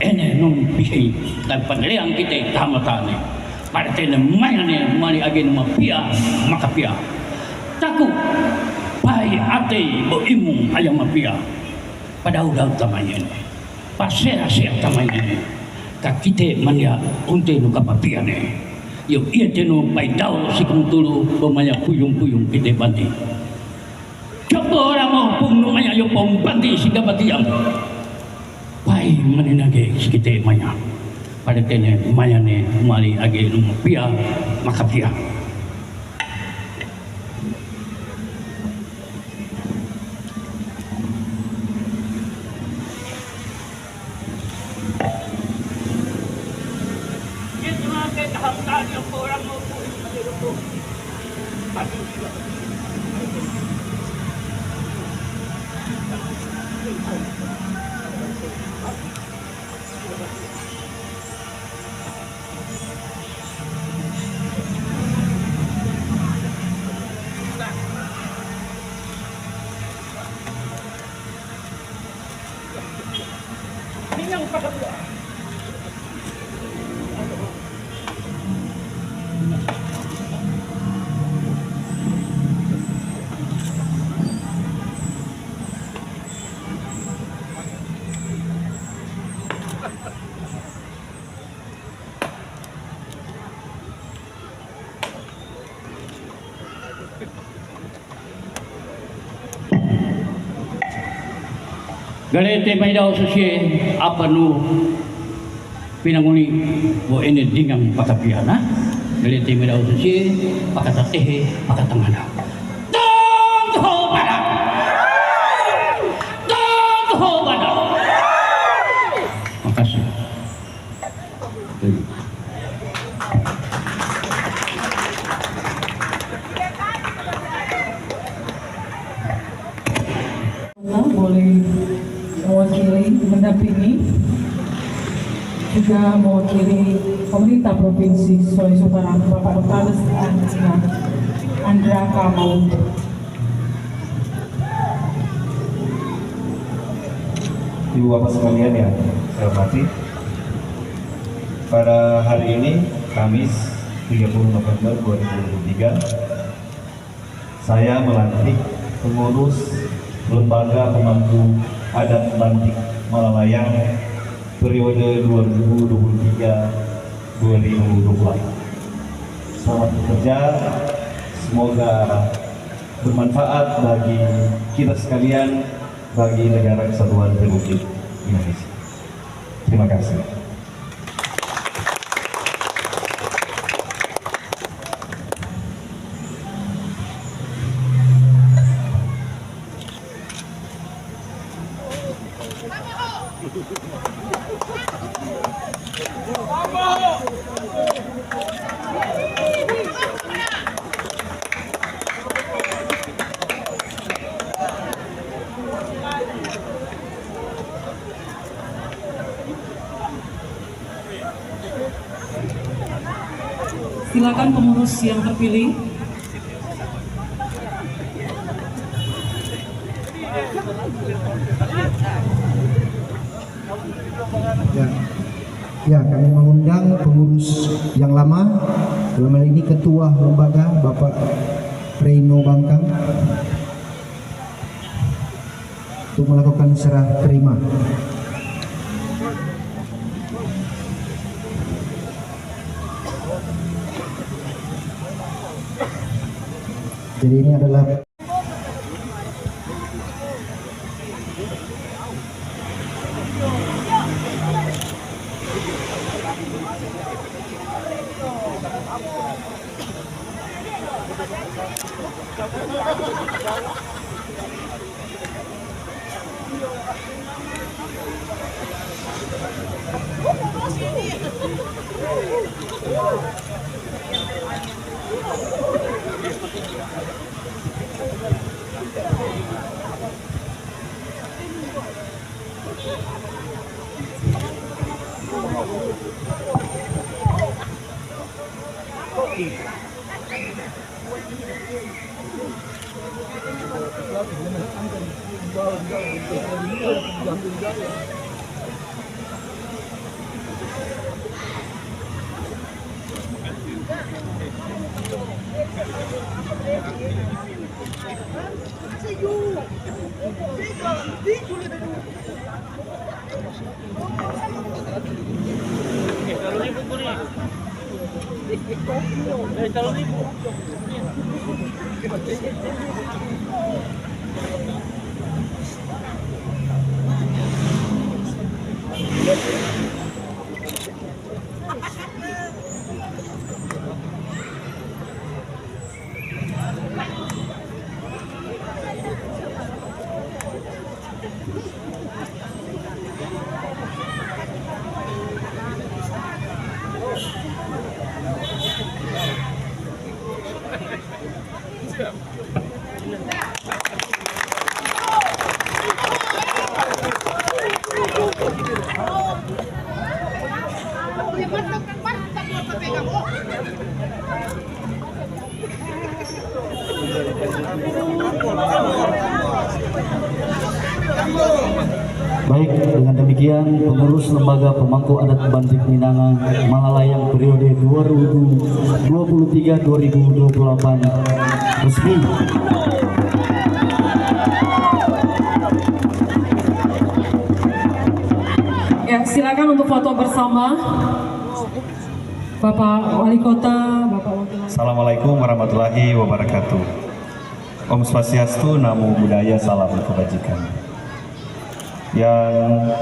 ene nung pihai dan paneliang kita tamata ne pada tene mayane mali agen mapia makapia taku pai ate bo imung ayam mapia pada udah utamanya ne pasera utamanya ne kakite mania unte nu kapapia ne yo iya tenu pai dau si kumtulu pemaya puyung-puyung kita banti coba orang mau pung numanya yo pom banti sehingga batiang pai menenage kita maya pada kene maya ne mali age lumapia makapia Galete may daw susye apa nu pinanguni bo ene dingang pakapiana Militi meda ususi, pakata tehe, pakata mana. Tunggu pada. Tunggu pada. Makasih. Boleh mewakili, mendampingi, juga mewakili pemerintah Provinsi Sulawesi Utara, Bapak Dr. Andra Kamau. Ibu Bapak sekalian yang saya hormati, pada hari ini Kamis 30 November 2023 saya melantik pengurus Lembaga Pemangku Adat Bantik Malalayang periode 2023-2024. Selamat bekerja, semoga bermanfaat bagi kita sekalian, bagi negara kesatuan Republik Indonesia. Terima kasih. Silakan pengurus yang terpilih. Ya, kami mengundang pengurus yang lama, dalam hal ini Ketua Lembaga Bapak Reino Bangkang, untuk melakukan serah terima. Jadi ini adalah Baik, dengan demikian pengurus Lembaga Pemangku Adat Bantik Minanga Malalayang periode 2023-2028 resmi. Ya, silakan untuk foto bersama Bapak Wali Kota, Bapak Wakil. Assalamualaikum warahmatullahi wabarakatuh. Om Swastiastu, Namo Buddhaya, salam kebajikan. Yang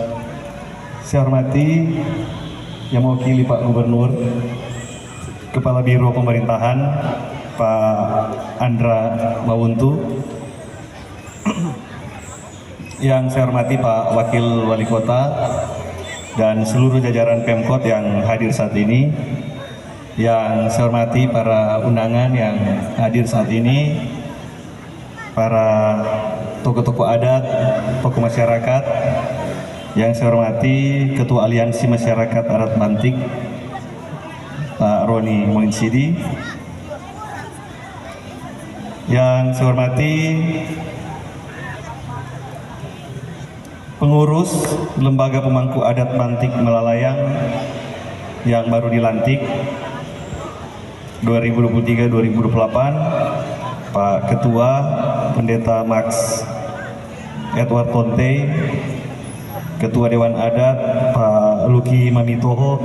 saya hormati, yang mewakili Pak Gubernur, Kepala Biro Pemerintahan Pak Andra Mawuntu, yang saya hormati Pak Wakil Wali Kota dan seluruh jajaran Pemkot yang hadir saat ini, yang saya hormati para undangan yang hadir saat ini, para tokoh-tokoh adat, tokoh masyarakat, yang saya hormati Ketua Aliansi Masyarakat Adat Bantik Pak Roni Moinsidi, yang saya hormati pengurus Lembaga Pemangku Adat Bantik Melalayang yang baru dilantik 2023-2028, Pak Ketua Pendeta Max Edward Tonte, Ketua Dewan Adat Pak Luki Mamitoho,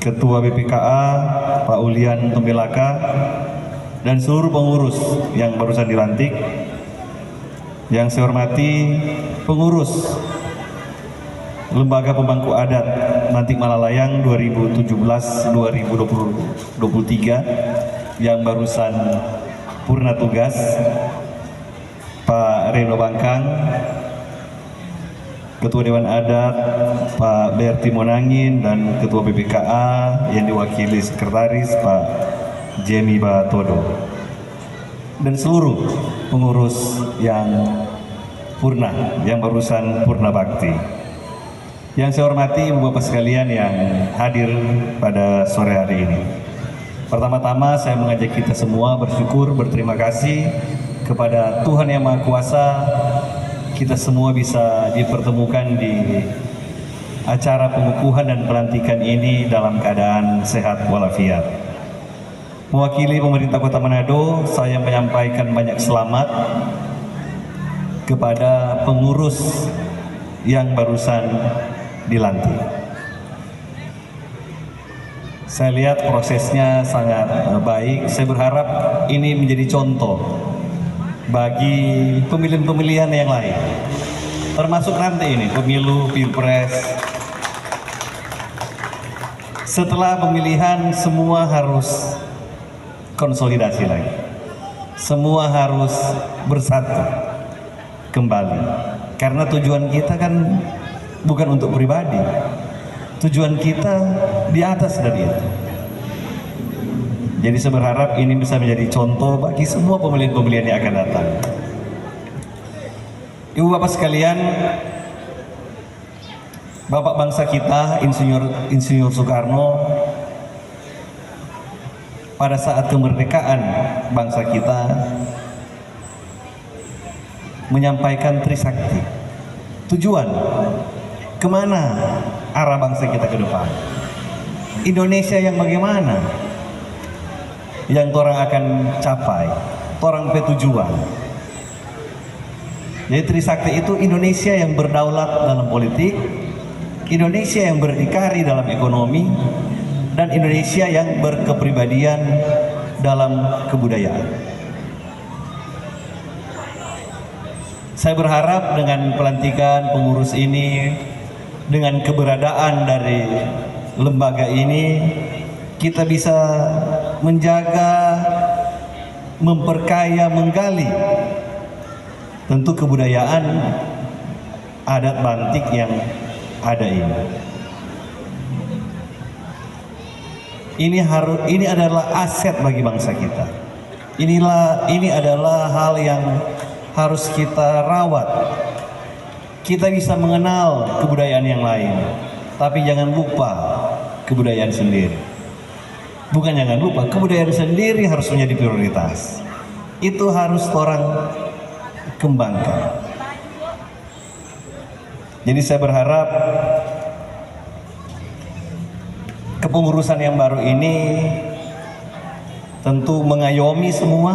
Ketua BPKA Pak Ulian Tembelaka, dan seluruh pengurus yang barusan dilantik. Yang saya hormati pengurus Lembaga Pemangku Adat Bantik Malalayang 2017-2023 yang barusan purna tugas, Pak Reno Bangkang, Ketua Dewan Adat Pak Berti Monangin, dan Ketua BPKA yang diwakili Sekretaris Pak Jemi Batodo, dan seluruh pengurus yang purna, yang barusan purna bakti. Yang saya hormati Ibu Bapak sekalian yang hadir pada sore hari ini. Pertama-tama saya mengajak kita semua bersyukur, berterima kasih kepada Tuhan Yang Maha Kuasa, kita semua bisa dipertemukan di acara pengukuhan dan pelantikan ini dalam keadaan sehat walafiat. Mewakili pemerintah Kota Manado, saya menyampaikan banyak selamat kepada pengurus yang barusan dilantik. Saya lihat prosesnya sangat baik. Saya berharap ini menjadi contoh bagi pemilihan-pemilihan yang lain, termasuk nanti ini pemilu Pilpres. Setelah pemilihan semua harus konsolidasi lagi, semua harus bersatu kembali, karena tujuan kita kan bukan untuk pribadi, tujuan kita di atas dari itu. Jadi saya berharap ini bisa menjadi contoh bagi semua pemilihan-pemilihan yang akan datang. Ibu Bapak sekalian, Bapak bangsa kita, Insinyur Soekarno, pada saat kemerdekaan bangsa kita menyampaikan Trisakti. Tujuan, kemana arah bangsa kita ke depan? Indonesia yang bagaimana yang orang akan capai, orang tujuan. Jadi Trisakti itu Indonesia yang berdaulat dalam politik, Indonesia yang berdikari dalam ekonomi, dan Indonesia yang berkepribadian dalam kebudayaan. Saya berharap dengan pelantikan pengurus ini, dengan keberadaan dari lembaga ini, kita bisa menjaga, memperkaya, menggali tentu kebudayaan adat Bantik yang ada ini. Ini adalah aset bagi bangsa kita. Ini adalah hal yang harus kita rawat. Kita bisa mengenal kebudayaan yang lain, tapi jangan lupa kebudayaan sendiri. Bukan jangan lupa, kebudayaan sendiri harus menjadi prioritas. Itu harus orang kembangkan. Jadi saya berharap kepengurusan yang baru ini tentu mengayomi semua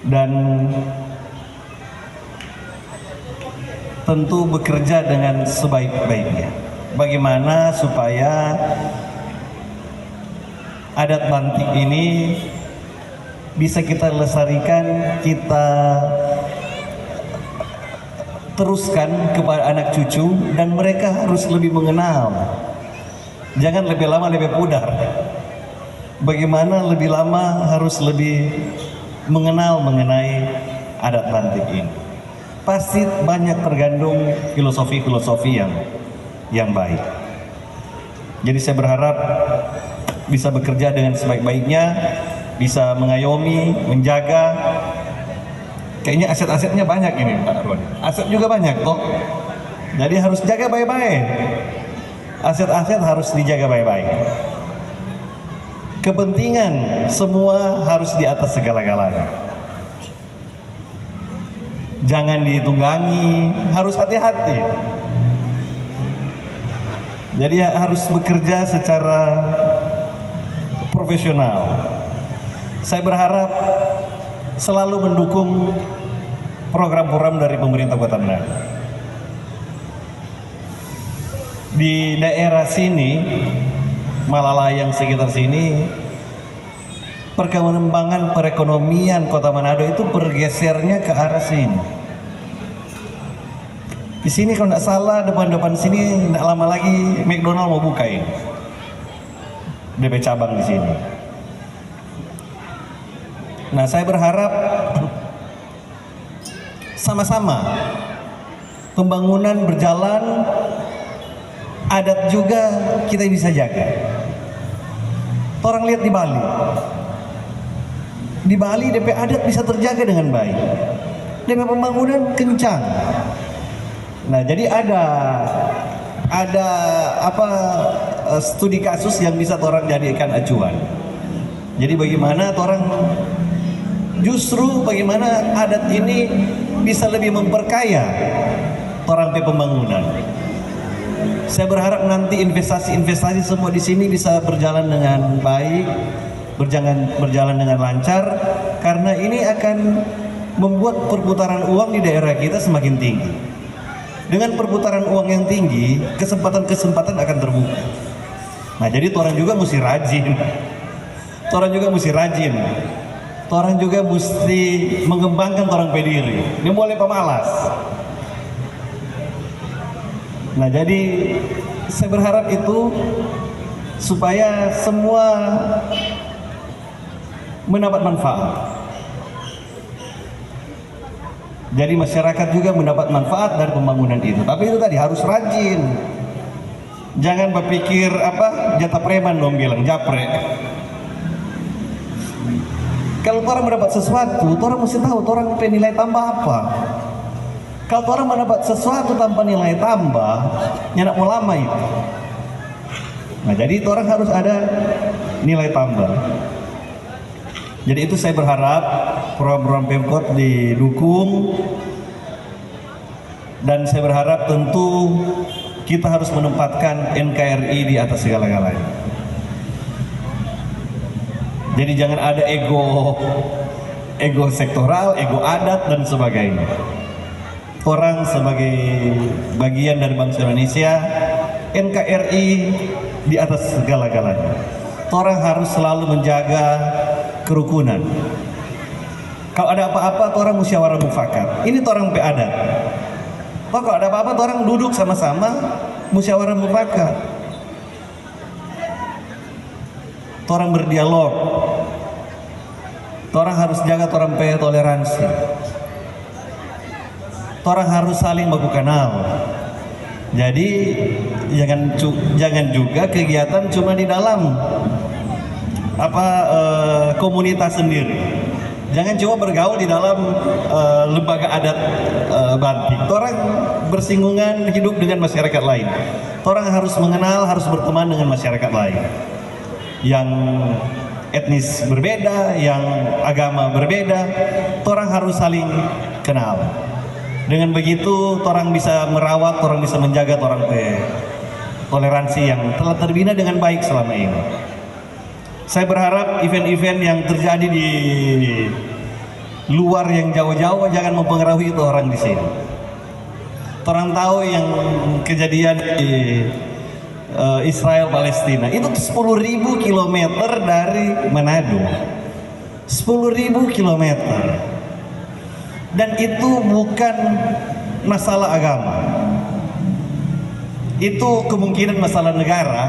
dan tentu bekerja dengan sebaik-baiknya. Bagaimana supaya adat Bantik ini bisa kita lestarikan, kita teruskan kepada anak cucu, dan mereka harus lebih mengenal Jangan lebih lama lebih pudar. Bagaimana lebih lama harus lebih mengenal mengenai adat Bantik ini. Pasti banyak tergandung filosofi-filosofi yang baik. Jadi saya berharap bisa bekerja dengan sebaik-baiknya, bisa mengayomi, menjaga. Kayaknya aset-asetnya banyak ini Pak Roni. Aset juga banyak toh. Jadi harus jaga baik-baik. Aset-aset harus dijaga baik-baik. Kepentingan semua harus di atas segala-galanya. Jangan ditunggangi, harus hati-hati. Jadi harus bekerja secara profesional. Saya berharap selalu mendukung program-program dari pemerintah Kota Manado. Di daerah sini, Malalayang sekitar sini, perkembangan perekonomian Kota Manado itu bergesernya ke arah sini. Di sini kalau tidak salah depan-depan sini tidak lama lagi McDonald mau buka ini. DP cabang di sini. Nah, saya berharap sama-sama pembangunan berjalan, adat juga kita bisa jaga. Orang lihat di Bali. Di Bali DP adat bisa terjaga dengan baik. DP pembangunan kencang. Nah, jadi ada studi kasus yang bisa orang jadikan acuan. Jadi bagaimana orang justru bagaimana adat ini bisa lebih memperkaya orang pembangunan. Saya berharap nanti investasi semua di sini bisa berjalan dengan baik, berjalan dengan lancar, karena ini akan membuat perputaran uang di daerah kita semakin tinggi. Dengan perputaran uang yang tinggi, kesempatan-kesempatan akan terbuka. Nah, jadi orang juga mesti rajin. Orang juga mesti rajin. Orang juga mesti mengembangkan orang pediri. Dia boleh pemalas. Nah, jadi saya berharap itu supaya semua mendapat manfaat. Jadi masyarakat juga mendapat manfaat dari pembangunan itu. Tapi itu tadi harus rajin. Jangan berpikir jatah preman dong bilang japre. Kalau orang mendapat sesuatu, orang mesti tahu orang nilai tambah apa. Kalau orang mendapat sesuatu tanpa nilai tambah, nyanak mau lama itu. Nah, jadi orang harus ada nilai tambah. Jadi itu saya berharap program Pemkot didukung, dan saya berharap tentu kita harus menempatkan NKRI di atas segala-galanya. Jadi jangan ada ego sektoral, ego adat dan sebagainya. Orang sebagai bagian dari bangsa Indonesia, NKRI di atas segala-galanya. Orang harus selalu menjaga kerukunan. Kalau ada apa-apa, orang musyawarah mufakat. Ini orang adat. Kalau ada apa-apa, orang duduk sama-sama musyawarah mufakat. Orang berdialog. Orang harus jaga orang toleransi. Orang harus saling baku kenal. Jadi jangan juga kegiatan cuma di dalam komunitas sendiri. Jangan cuma bergaul di dalam lembaga adat Bantik. Orang bersinggungan hidup dengan masyarakat lain. Orang harus mengenal, harus berteman dengan masyarakat lain yang etnis berbeda, yang agama berbeda. Orang harus saling kenal. Dengan begitu, orang bisa merawat, orang bisa menjaga orang toleransi yang telah terbina dengan baik selama ini. Saya berharap event-event yang terjadi di luar yang jauh-jauh jangan mempengaruhi itu orang di sini. Orang tahu yang kejadian di Israel Palestina itu 10.000 kilometer dari Manado. 10.000 kilometer. Dan itu bukan masalah agama. Itu kemungkinan masalah negara.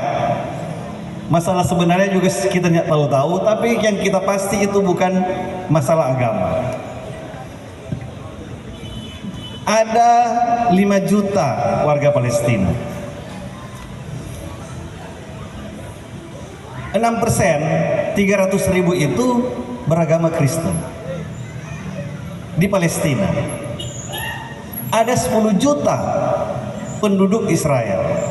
Masalah sebenarnya juga kita tidak tahu-tahu, tapi yang kita pasti itu bukan masalah agama. Ada 5 juta warga Palestina. 6%, 300.000 itu beragama Kristen di Palestina. Ada 10 juta penduduk Israel.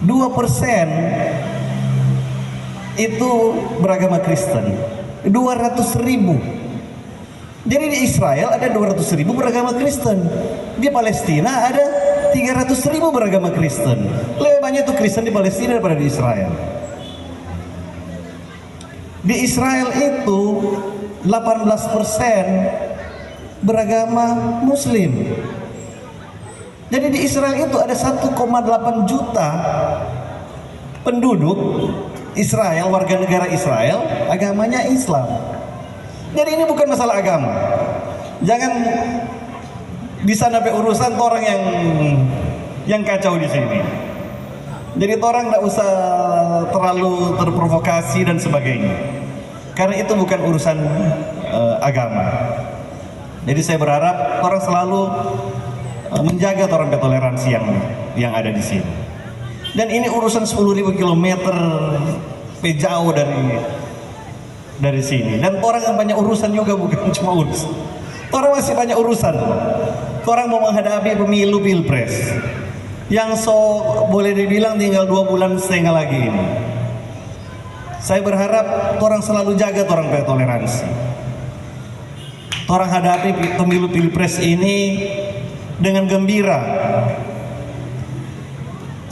2% itu beragama Kristen. 200.000. Jadi di Israel ada 200.000 beragama Kristen. Di Palestina ada 300.000 beragama Kristen. Lebih banyak itu Kristen di Palestina daripada di Israel. Di Israel itu 18% beragama Muslim. Jadi di Israel itu ada 1,8 juta penduduk Israel, warga negara Israel, agamanya Islam. Jadi ini bukan masalah agama. Jangan bisa sampai urusan orang yang kacau di sini. Jadi orang tidak usah terlalu terprovokasi dan sebagainya. Karena itu bukan urusan agama. Jadi saya berharap orang selalu menjaga orang toleransi yang ada di sini. Dan ini urusan 10.000 kilometer jauh dari sini. Dan orang yang banyak urusan juga, bukan cuma urusan. Orang masih banyak urusan. Orang mau menghadapi pemilu pilpres yang boleh dibilang tinggal 2,5 bulan lagi ini. Saya berharap orang selalu jaga orang toleransi. Orang hadapi pemilu pilpres ini dengan gembira.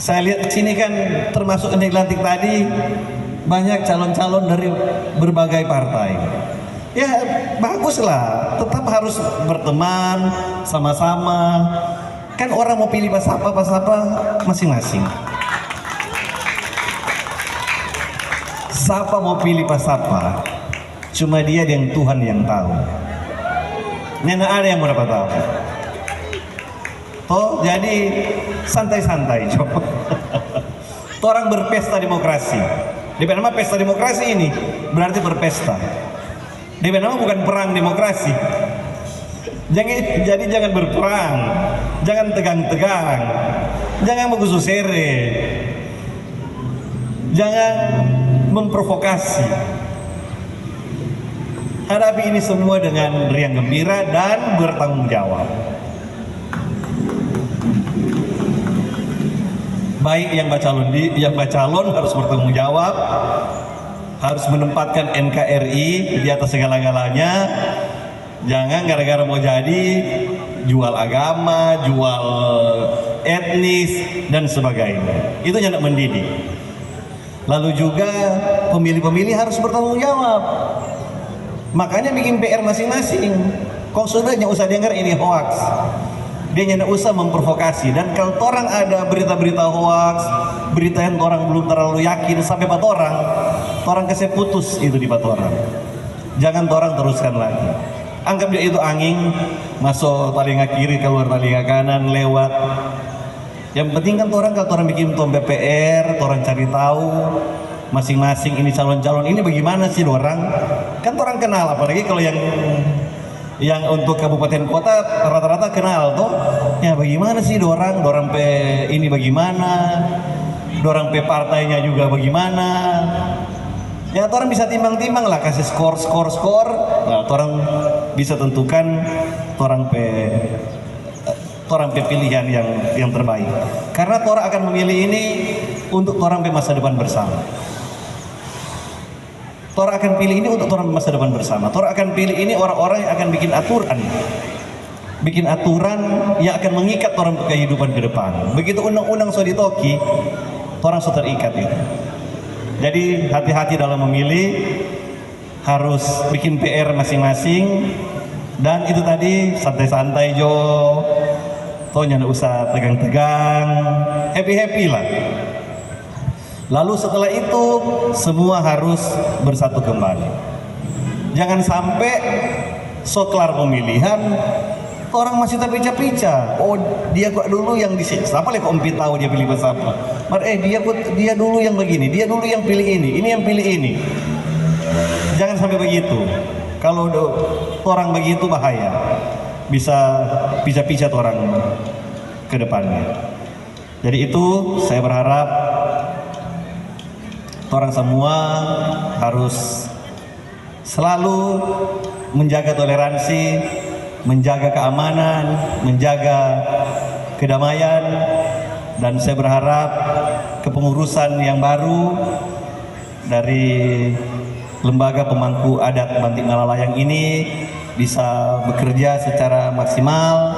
Saya lihat di sini kan termasuk yang dilantik tadi banyak calon-calon dari berbagai partai. Ya baguslah, tetap harus berteman sama-sama. Kan orang mau pilih pas apa masing-masing. Siapa mau pilih pas apa, cuma dia yang Tuhan yang tahu. Nggak ada yang mau dapat tahu. Jadi santai-santai coba. Orang berpesta demokrasi. Di nama pesta demokrasi ini berarti berpesta. Di nama bukan perang demokrasi. Jadi jangan berperang, jangan tegang-tegang, jangan menggususere, jangan memprovokasi. Hadapi ini semua dengan riang gembira dan bertanggung jawab. Baik yang calon harus bertanggung jawab, harus menempatkan NKRI di atas segala-galanya. Jangan gara-gara mau jadi jual agama, jual etnis dan sebagainya. Itu tidak mendidik. Lalu juga pemilih-pemilih harus bertanggung jawab. Makanya bikin PR masing-masing. Kok sudah nggak usah dengar ini hoax. Dia nggak usah memprovokasi. Dan kalau orang ada berita-berita hoax, berita yang orang belum terlalu yakin sampai pat orang kasih putus itu di pat orang. Jangan orang teruskan lagi. Anggap dia itu angin masuk telinga kiri keluar telinga kanan lewat. Yang penting kan kalau orang bikin BPR, orang cari tahu masing-masing ini calon-calon ini bagaimana sih orang. Kan orang kenal, apalagi kalau yang untuk kabupaten kota rata-rata kenal toh. Ya bagaimana sih orang pe ini bagaimana, orang pe partainya juga bagaimana. Ya orang bisa timbang-timbang lah, kasih skor. Nah, orang bisa tentukan orang pe pilihan yang terbaik. Karena orang akan memilih ini untuk orang pe masa depan bersama. Orang akan pilih ini untuk orang masa depan bersama. Orang akan pilih ini orang-orang yang akan bikin aturan yang akan mengikat orang kehidupan ke depan. Begitu undang-undang sudah ditoki, orang sudah terikat itu. Jadi hati-hati dalam memilih, harus bikin PR masing-masing. Dan itu tadi santai-santai jo, toh jangan usah tegang-tegang, happy-happy lah. Lalu setelah itu semua harus bersatu kembali. Jangan sampai setelah pemilihan Orang masih terpica-pica. Oh, dia kok dulu yang di sini. Siapa lagi kok Ompi tahu dia pilih siapa? Dia dulu yang begini, dia dulu yang pilih ini yang pilih ini. Jangan sampai begitu. Kalau orang begitu bahaya. Bisa pica-pica orang ke depannya. Jadi itu saya berharap orang semua harus selalu menjaga toleransi, menjaga keamanan, menjaga kedamaian, dan saya berharap kepengurusan yang baru dari Lembaga Pemangku Adat Bantik Malalayang ini bisa bekerja secara maksimal,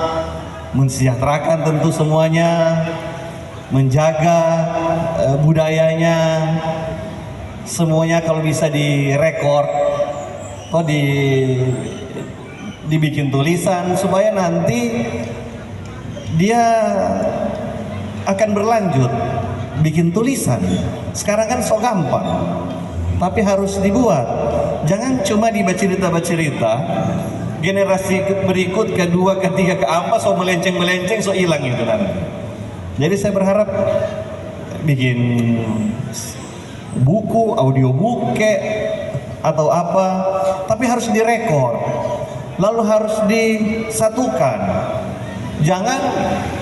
mensejahterakan tentu semuanya, menjaga budayanya, semuanya kalau bisa direkord atau dibikin tulisan supaya nanti dia akan berlanjut bikin tulisan. Sekarang kan so gampang, tapi harus dibuat. Jangan cuma dibaca-cerita, generasi berikut, kedua, ketiga, keempat so melenceng so hilang itu nanti. Jadi saya berharap bikin buku, audiobook atau apa, tapi harus direkord, lalu harus disatukan. Jangan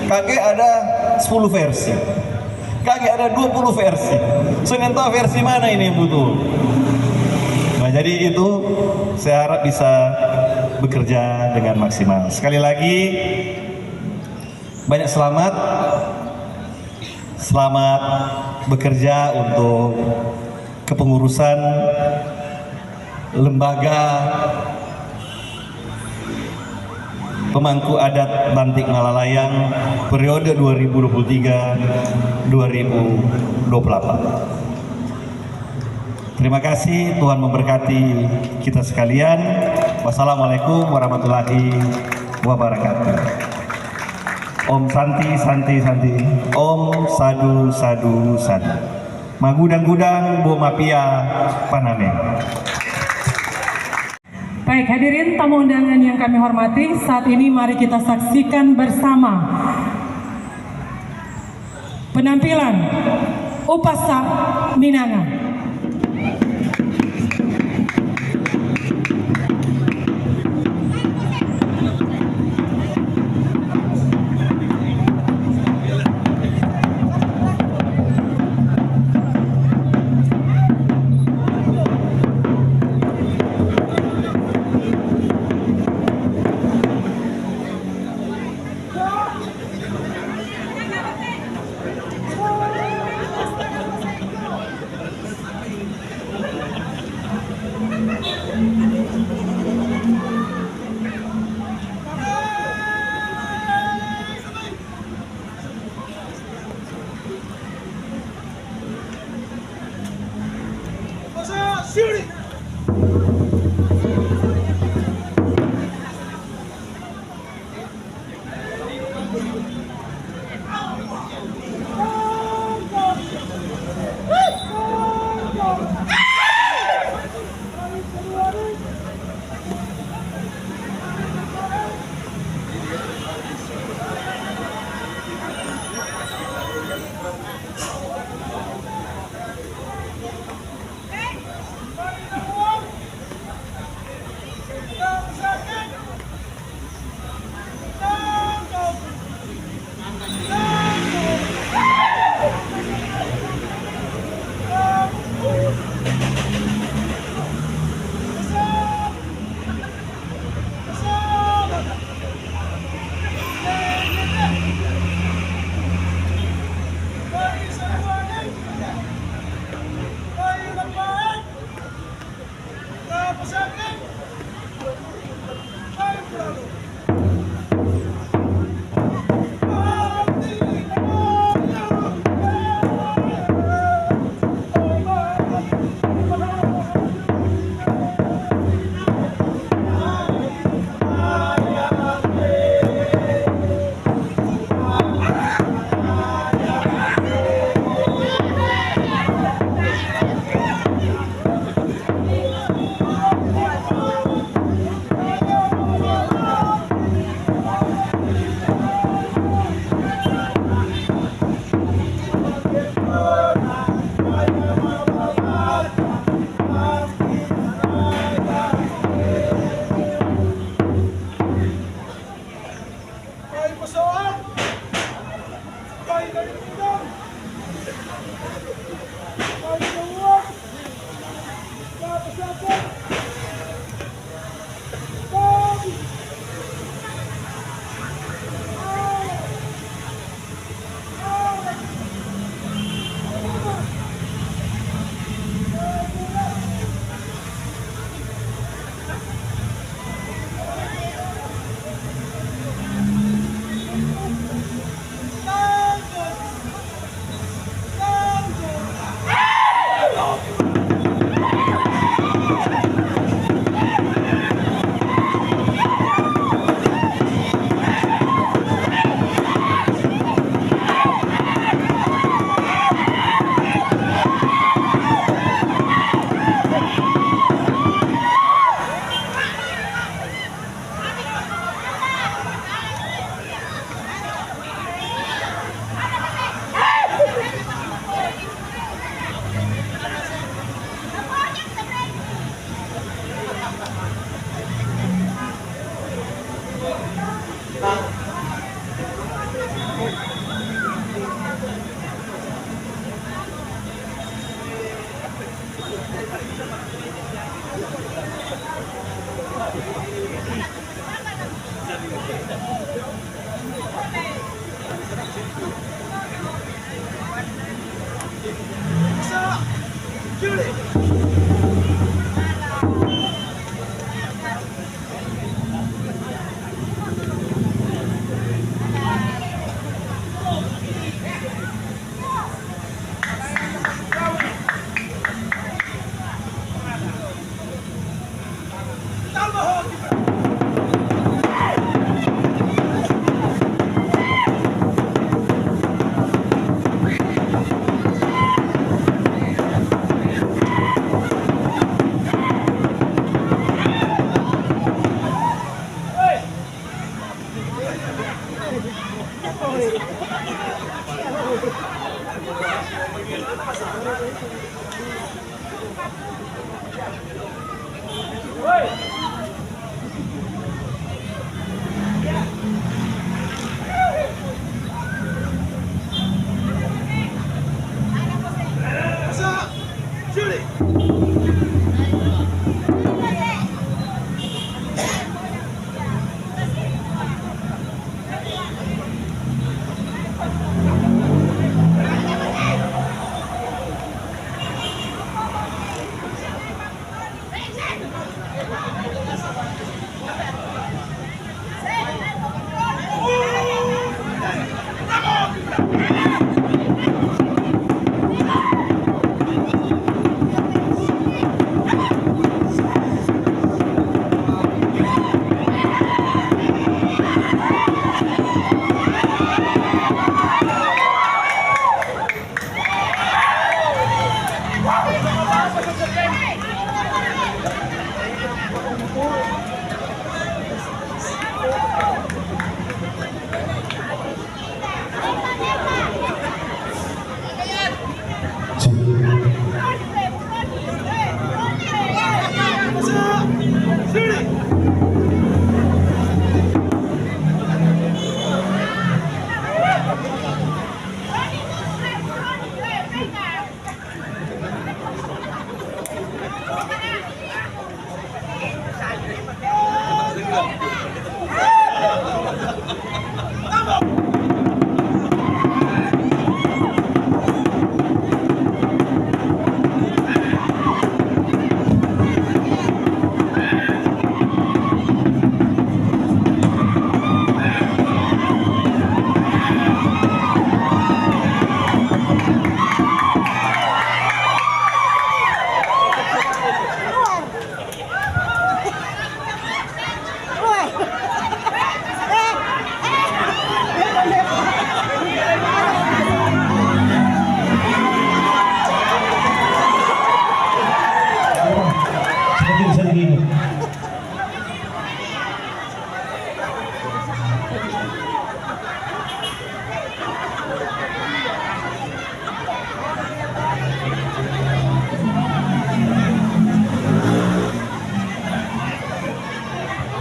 kakek ada 10 versi, kakek ada 20 versi. Saya tahu versi mana ini yang betul. Nah, jadi itu saya harap bisa bekerja dengan maksimal. Sekali lagi banyak selamat bekerja untuk kepengurusan Lembaga Pemangku Adat Bantik Malalayang periode 2023-2028. Terima kasih, Tuhan memberkati kita sekalian. Wassalamualaikum warahmatullahi wabarakatuh. Om Santi Santi Santi, Om Sadu Sadu Sadu. Magudang-gudang Bomapia Paname. Baik, hadirin tamu undangan yang kami hormati, saat ini mari kita saksikan bersama penampilan Upasa Minanga.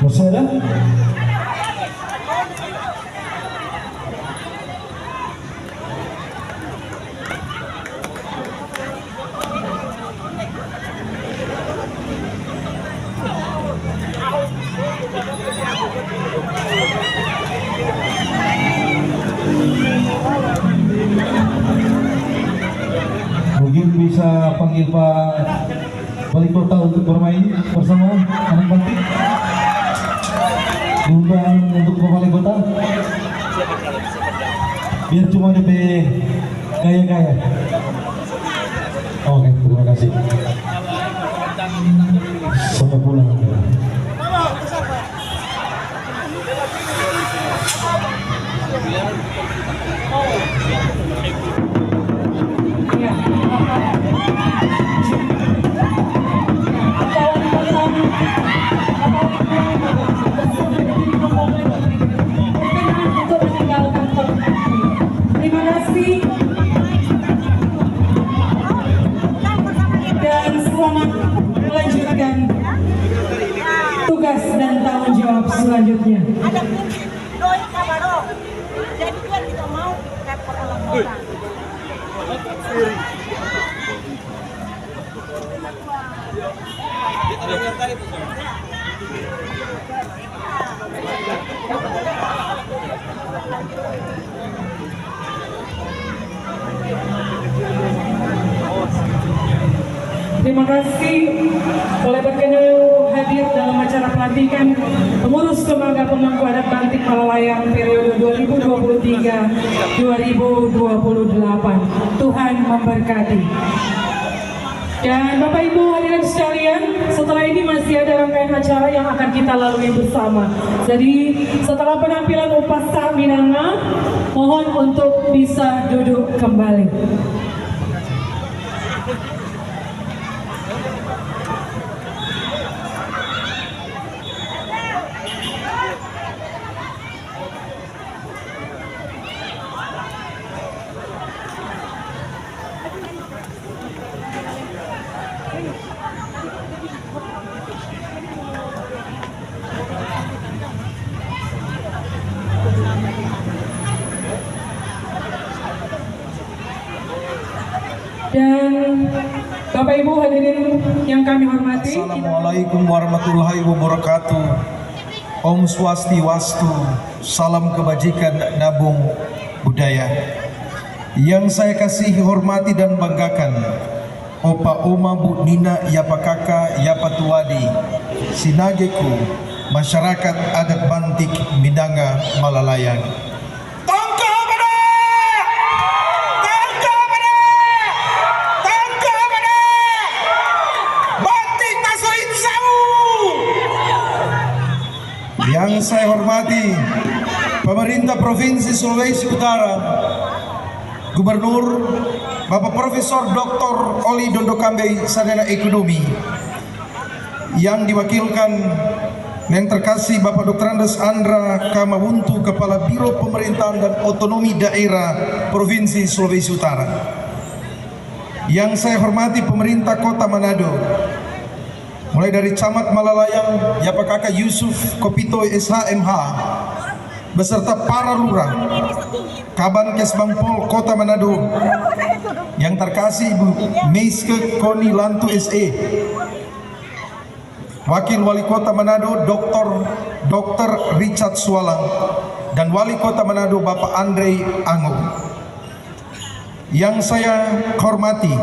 Masih ada? Mungkin bisa panggil Pak Wali Kota untuk bermain bersama anak Batik. Diundang untuk Pak Wali Kota. Biar cuma DP gaya-gaya. Oke, terima kasih. Sampai pulang. Terima kasih dan selamat melanjutkan tugas dan tanggung jawab selanjutnya. Ada kunci doi kabaro. Jadi kan kita mau repot orang orang. Terima kasih boleh berkenan hadir dalam acara pelantikan pengurus lembaga pemangku adat Bantik Malalayang periode 2023-2028. Tuhan memberkati. Dan Bapak Ibu hadirin sekalian, setelah ini masih ada rangkaian acara yang akan kita lalui bersama. Jadi setelah penampilan Upasa Minanga, mohon untuk bisa duduk kembali. Dan Bapak Ibu hadirin yang kami hormati, Assalamualaikum warahmatullahi wabarakatuh. Om Swastiwastu, salam kebajikan, nabung budaya. Yang saya kasihi, hormati dan banggakan, Opa Oma Bu Nina Yapa Kaka Yapa Tuadi, Sinageku, masyarakat adat Bantik Minanga Malalayang. Yang saya hormati Pemerintah Provinsi Sulawesi Utara, Gubernur Bapak Profesor Dr. Oli Dondokambe Sarjana Ekonomi, yang diwakilkan yang terkasih Bapak Dr. Andes Andra Kamawuntu, Kepala Biro Pemerintahan dan Otonomi Daerah Provinsi Sulawesi Utara. Yang saya hormati pemerintah Kota Manado, mulai dari Camat Malalayang Yapa Kaka Yusuf Kopito SHMH beserta para lurah, Kaban Kesbangpol Kota Manado, yang terkasih Ibu Meiske Koni Lantu SE, Wakil Wali Kota Manado Dr. Richard Sualang, dan Wali Kota Manado Bapak Andre Ango. Yang saya hormati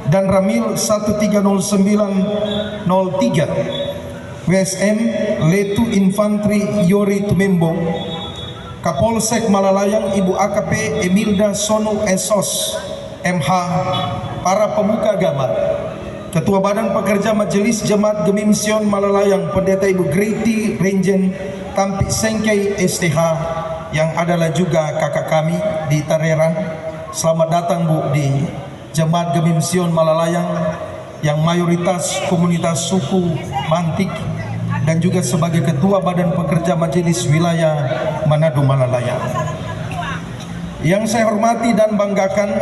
dan Ramil 130903 WSM Letu Infantri Yori Tumembong, Kapolsek Malalayang Ibu AKP Emilda Sonu Esos MH, para pemuka agama, Ketua Badan Pekerja Majelis Jemaat Gemim Sion Malalayang Pendeta Ibu Greti Renjen Tampik Sengkei STH, yang adalah juga kakak kami di Tareran. Selamat datang Bu di Jemaat Gemim Sion Malalayang yang mayoritas komunitas suku Bantik, dan juga sebagai Ketua Badan Pekerja Majelis Wilayah Manado Malalayang. Yang saya hormati dan banggakan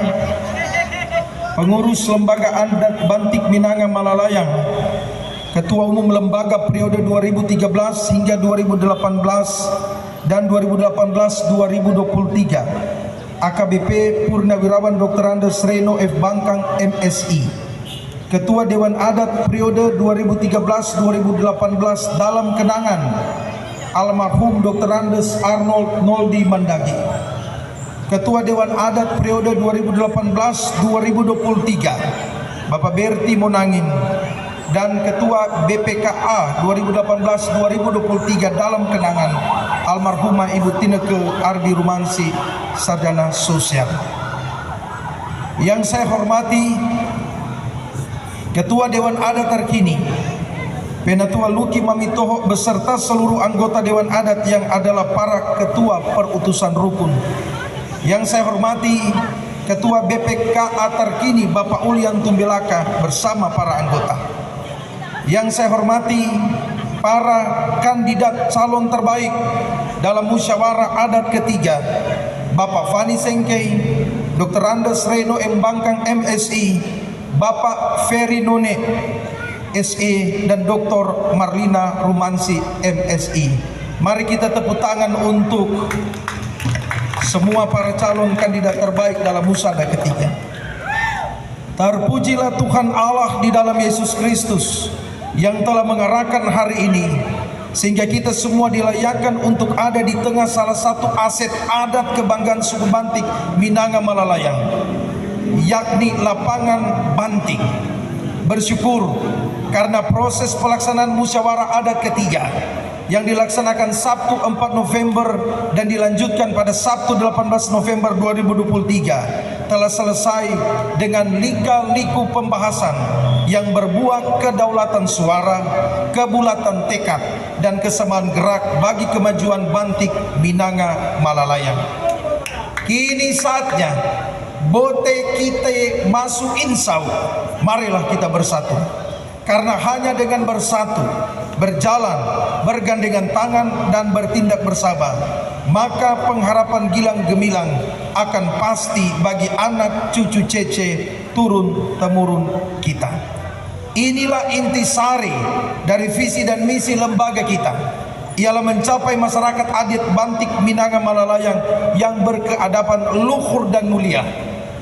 pengurus Lembaga Adat Bantik Minanga Malalayang, Ketua Umum Lembaga periode 2013 hingga 2018 dan 2018-2023, AKBP Purnawirawan Dr. Andes Reno F. Bangkang MSI, Ketua Dewan Adat periode 2013-2018 dalam kenangan almarhum Dr. Andes Arnold Noldi Mandagi, Ketua Dewan Adat periode 2018-2023 Bapak Berti Monangin, dan Ketua BPKA 2018-2023 dalam kenangan almarhumah Ibu Tineke Ardi Rumansi, Sarjana Sosial. Yang saya hormati Ketua Dewan Adat terkini Penatua Luki Mamitoho beserta seluruh anggota Dewan Adat yang adalah para ketua perutusan rukun. Yang saya hormati Ketua BPKA terkini Bapak Ulian Tumbelaka bersama para anggota. Yang saya hormati para kandidat calon terbaik dalam musyawarah adat ketiga, Bapak Fani Sengkei, Dr. Andes Reno M. Bangkang MSI, Bapak Ferry None SE, dan Dr. Marlina Rumansi MSI. Mari kita tepuk tangan untuk semua para calon kandidat terbaik dalam musyawarah ketiga. Terpujilah Tuhan Allah di dalam Yesus Kristus yang telah mengarahkan hari ini sehingga kita semua dilayakkan untuk ada di tengah salah satu aset adat kebanggaan suku Bantik Minanga Malalayang, yakni lapangan Bantik. bersyukur karena proses pelaksanaan musyawarah adat ketiga yang dilaksanakan Sabtu 4 November dan dilanjutkan pada Sabtu 18 November 2023 telah selesai dengan lika-liku pembahasan yang berbuah kedaulatan suara, kebulatan tekad, dan kesamaan gerak bagi kemajuan Bantik Minanga Malalayang. Kini saatnya bote kita masuk insau, marilah kita bersatu. Karena hanya dengan bersatu, berjalan, bergandengan tangan, dan bertindak bersabar, maka pengharapan gilang gemilang akan pasti bagi anak cucu cece turun-temurun kita. Inilah intisari dari visi dan misi lembaga kita, ialah mencapai masyarakat adat Bantik Minanga Malalayang yang berkeadaban luhur dan mulia,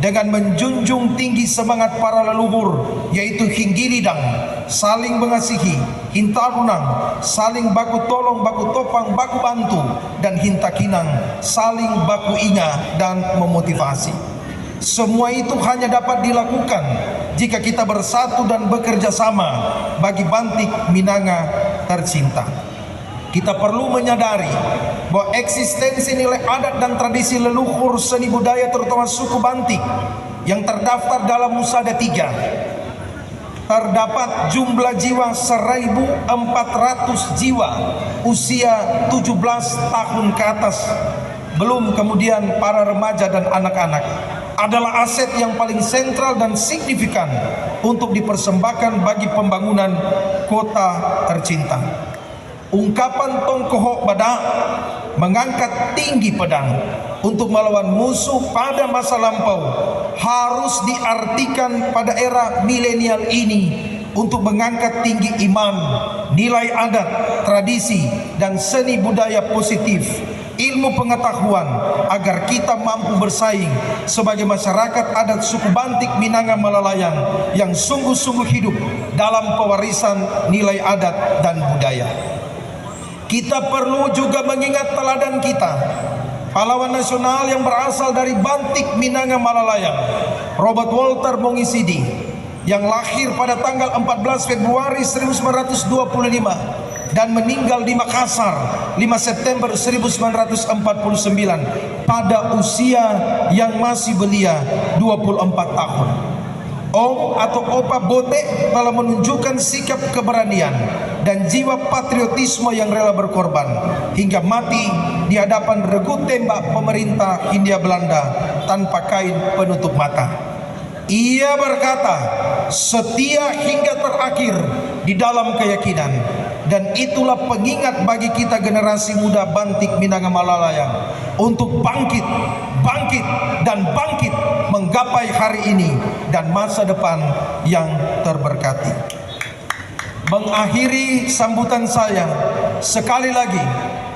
dengan menjunjung tinggi semangat para leluhur, yaitu hinggilidang, saling mengasihi, hintarunang, saling baku tolong, baku topang, baku bantu, dan hintakinang, saling baku inga dan memotivasi. Semua itu hanya dapat dilakukan jika kita bersatu dan bekerja sama bagi Bantik Minanga tercinta. Kita perlu menyadari bahwa eksistensi nilai adat dan tradisi leluhur seni budaya terutama suku Bantik yang terdaftar dalam Musada 3 terdapat jumlah jiwa 1.400 jiwa usia 17 tahun ke atas, belum kemudian para remaja dan anak-anak, adalah aset yang paling sentral dan signifikan untuk dipersembahkan bagi pembangunan kota tercinta. Ungkapan Tongkoho Badak mengangkat tinggi pedang untuk melawan musuh pada masa lampau harus diartikan pada era milenial ini untuk mengangkat tinggi iman, nilai adat, tradisi, dan seni budaya positif, ilmu pengetahuan, agar kita mampu bersaing sebagai masyarakat adat suku Bantik Minanga Malalayang yang sungguh-sungguh hidup dalam pewarisan nilai adat dan budaya. Kita perlu juga mengingat teladan kita, pahlawan nasional yang berasal dari Bantik Minanga Malalayang, Robert Walter Mongisidi, yang lahir pada tanggal 14 Februari 1925 dan meninggal di Makassar 5 September 1949 pada usia yang masih belia 24 tahun. Om atau Opa Bote telah menunjukkan sikap keberanian dan jiwa patriotisme yang rela berkorban hingga mati di hadapan regu tembak pemerintah Hindia Belanda tanpa kain penutup mata. Ia berkata, setia hingga terakhir di dalam keyakinan, dan itulah pengingat bagi kita generasi muda Bantik Minanga Malalayang untuk bangkit, dan bangkit menggapai hari ini dan masa depan yang terberkati. Mengakhiri sambutan saya, sekali lagi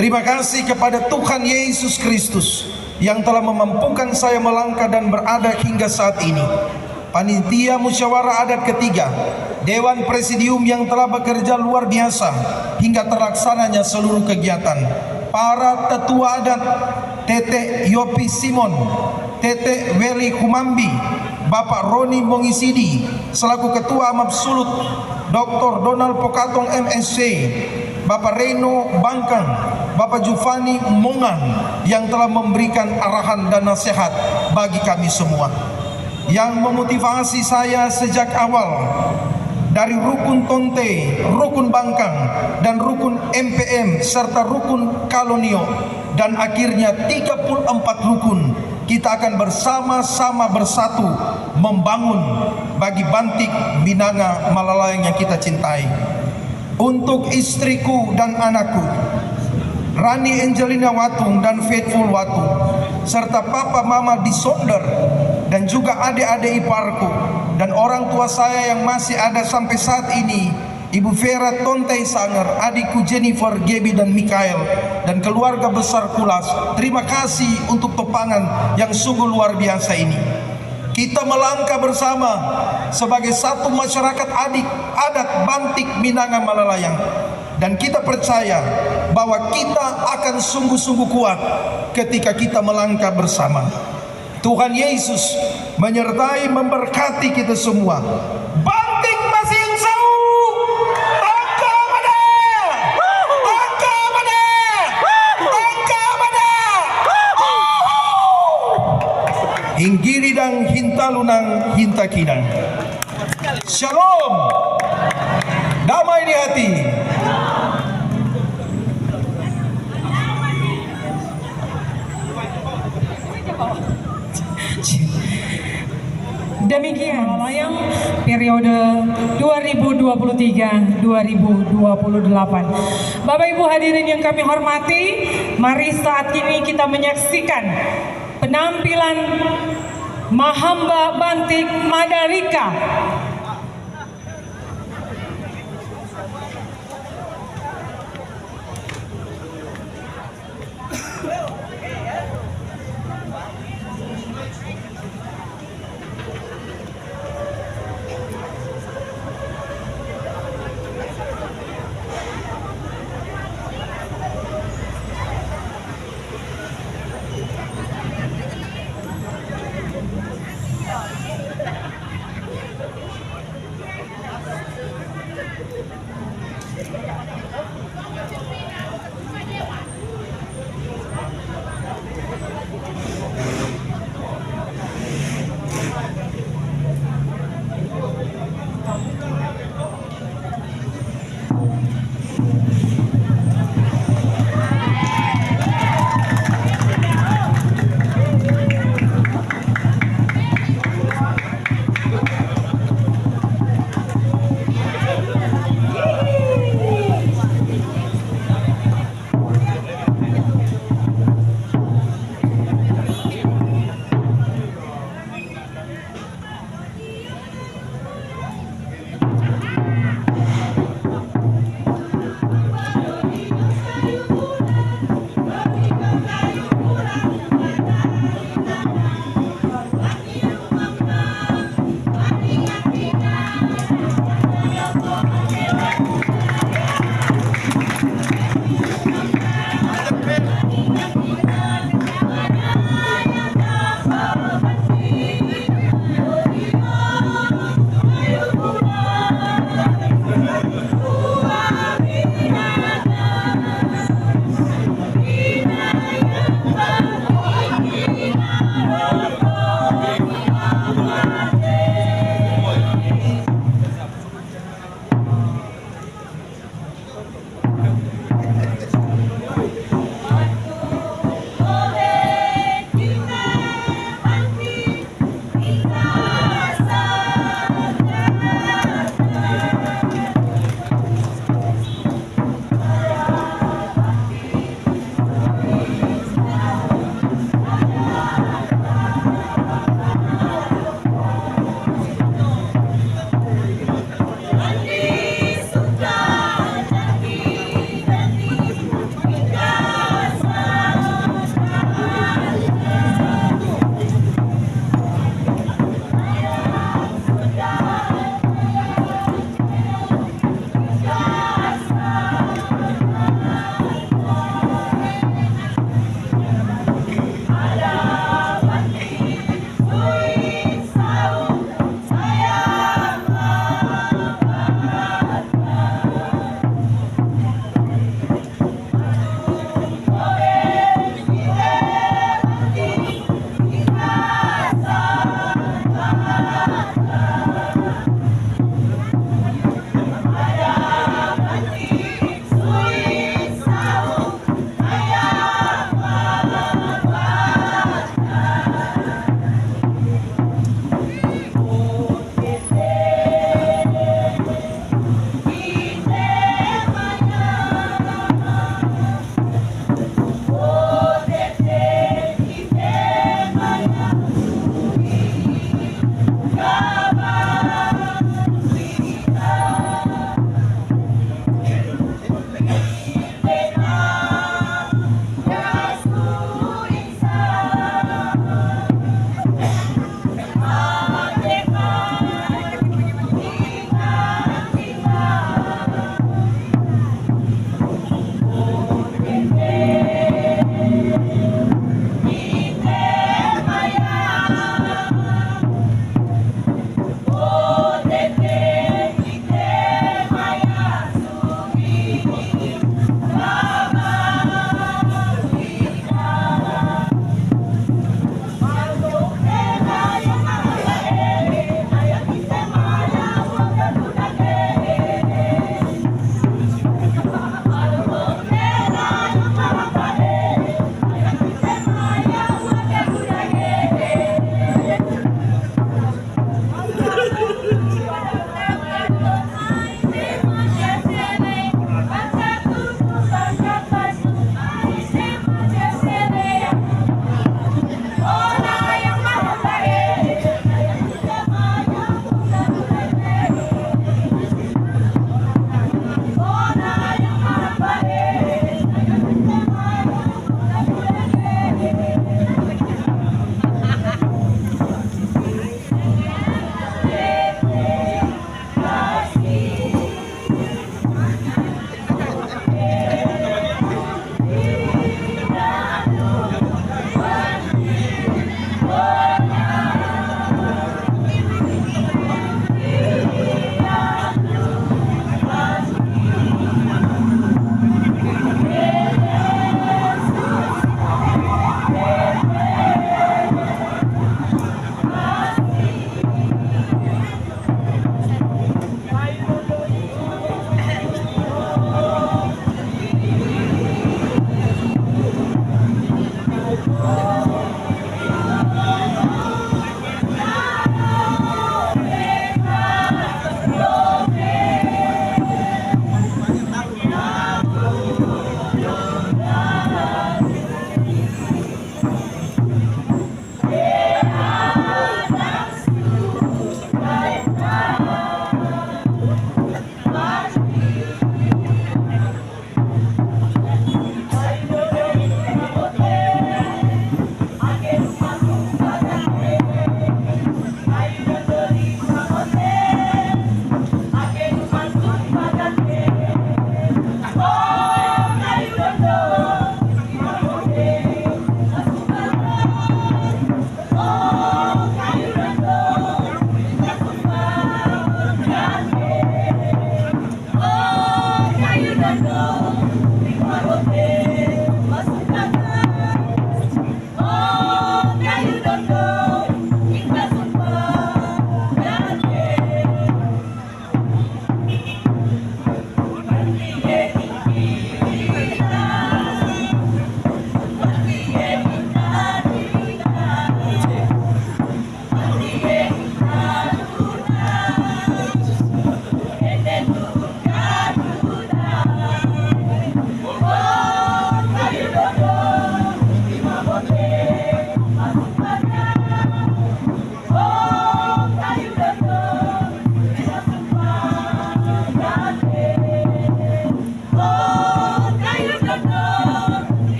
terima kasih kepada Tuhan Yesus Kristus yang telah memampukan saya melangkah dan berada hingga saat ini. Panitia Musyawarah Adat ketiga, Dewan Presidium yang telah bekerja luar biasa hingga terlaksananya seluruh kegiatan, para tetua adat, Tete Yopi Simon, Tete Weli Kumambi, Bapak Roni Mongisidi selaku Ketua Amab Sulut, Dr. Donald Pokatong MSc, Bapak Reno Bangkang, Bapak Jufani Mongan yang telah memberikan arahan dan nasihat bagi kami semua, yang memotivasi saya sejak awal dari rukun Tonte, rukun Bangkang, dan rukun MPM serta rukun Kalonio, dan akhirnya 34 rukun. Kita akan bersama-sama bersatu membangun bagi Bantik Minanga Malalayang yang kita cintai. Untuk istriku dan anakku, Rani Angelina Watung dan Faithful Watung, serta papa mama di Sonder, dan juga adik-adik iparku dan orang tua saya yang masih ada sampai saat ini, Ibu Vera Tontei Sanger, adikku Jennifer, Gaby, dan Mikael, dan keluarga besar Kulas. Terima kasih untuk topangan yang sungguh luar biasa ini. Kita melangkah bersama sebagai satu masyarakat adat Bantik Minanga Malalayang, dan kita percaya bahwa kita akan sungguh-sungguh kuat ketika kita melangkah bersama. Tuhan Yesus menyertai, memberkati kita semua. Bantik Inggiridang hintalunang hintakinang. Shalom. Damai di hati. Demikian melayang periode 2023-2028. Bapak Ibu hadirin yang kami hormati, mari saat ini kita menyaksikan penampilan Mahamba Bantik Madalika.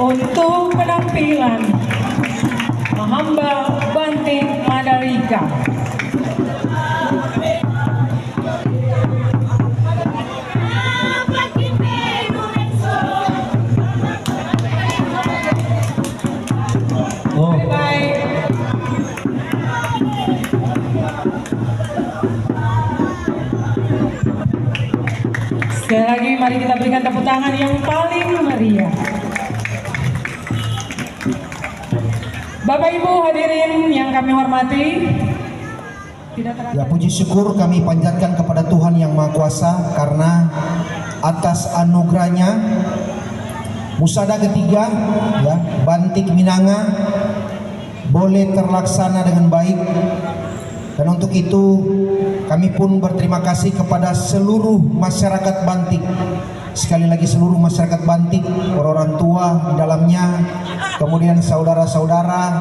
Untuk penampilan Mahamba Bantik Mandalika. Oh, Sekali lagi mari kita berikan tepuk tangan yang paling meriah. Bapak Ibu hadirin yang kami hormati, ya puji syukur kami panjatkan kepada Tuhan Yang Maha Kuasa karena atas anugerahnya musada ketiga ya Bantik Minanga boleh terlaksana dengan baik, dan untuk itu kami pun berterima kasih kepada seluruh masyarakat Bantik. Sekali lagi seluruh masyarakat Bantik, orang tua di dalamnya, kemudian saudara-saudara,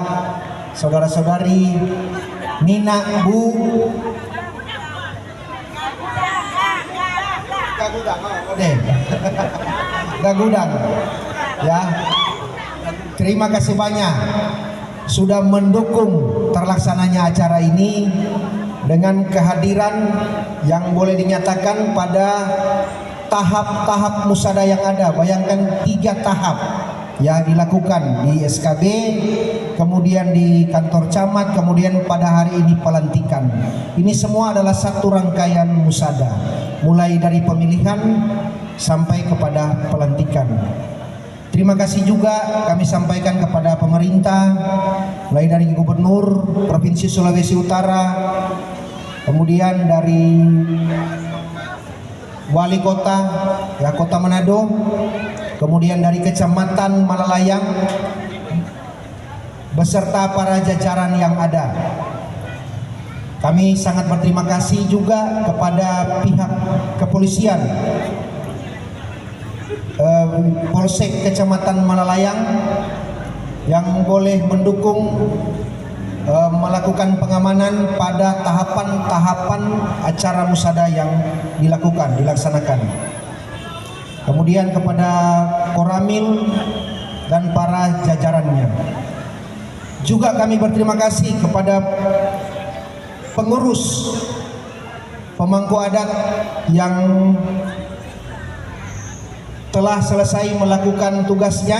saudara-saudari, Nina, Bu, Gagudang, ya. Terima kasih banyak sudah mendukung terlaksananya acara ini dengan kehadiran yang boleh dinyatakan pada tahap-tahap musada yang ada. Bayangkan 3 tahap ya dilakukan di SKB, kemudian di kantor camat, kemudian pada hari ini pelantikan. Ini semua adalah satu rangkaian musada, mulai dari pemilihan sampai kepada pelantikan. Terima kasih juga kami sampaikan kepada pemerintah, mulai dari Gubernur Provinsi Sulawesi Utara, kemudian dari Wali Kota ya Kota Manado, kemudian dari Kecamatan Malalayang beserta para jajaran yang ada. Kami sangat berterima kasih juga kepada pihak kepolisian Polsek Kecamatan Malalayang yang boleh mendukung melakukan pengamanan pada tahapan-tahapan acara musada yang dilaksanakan. Kemudian kepada Koramil dan para jajarannya. Juga kami berterima kasih kepada pengurus pemangku adat yang telah selesai melakukan tugasnya.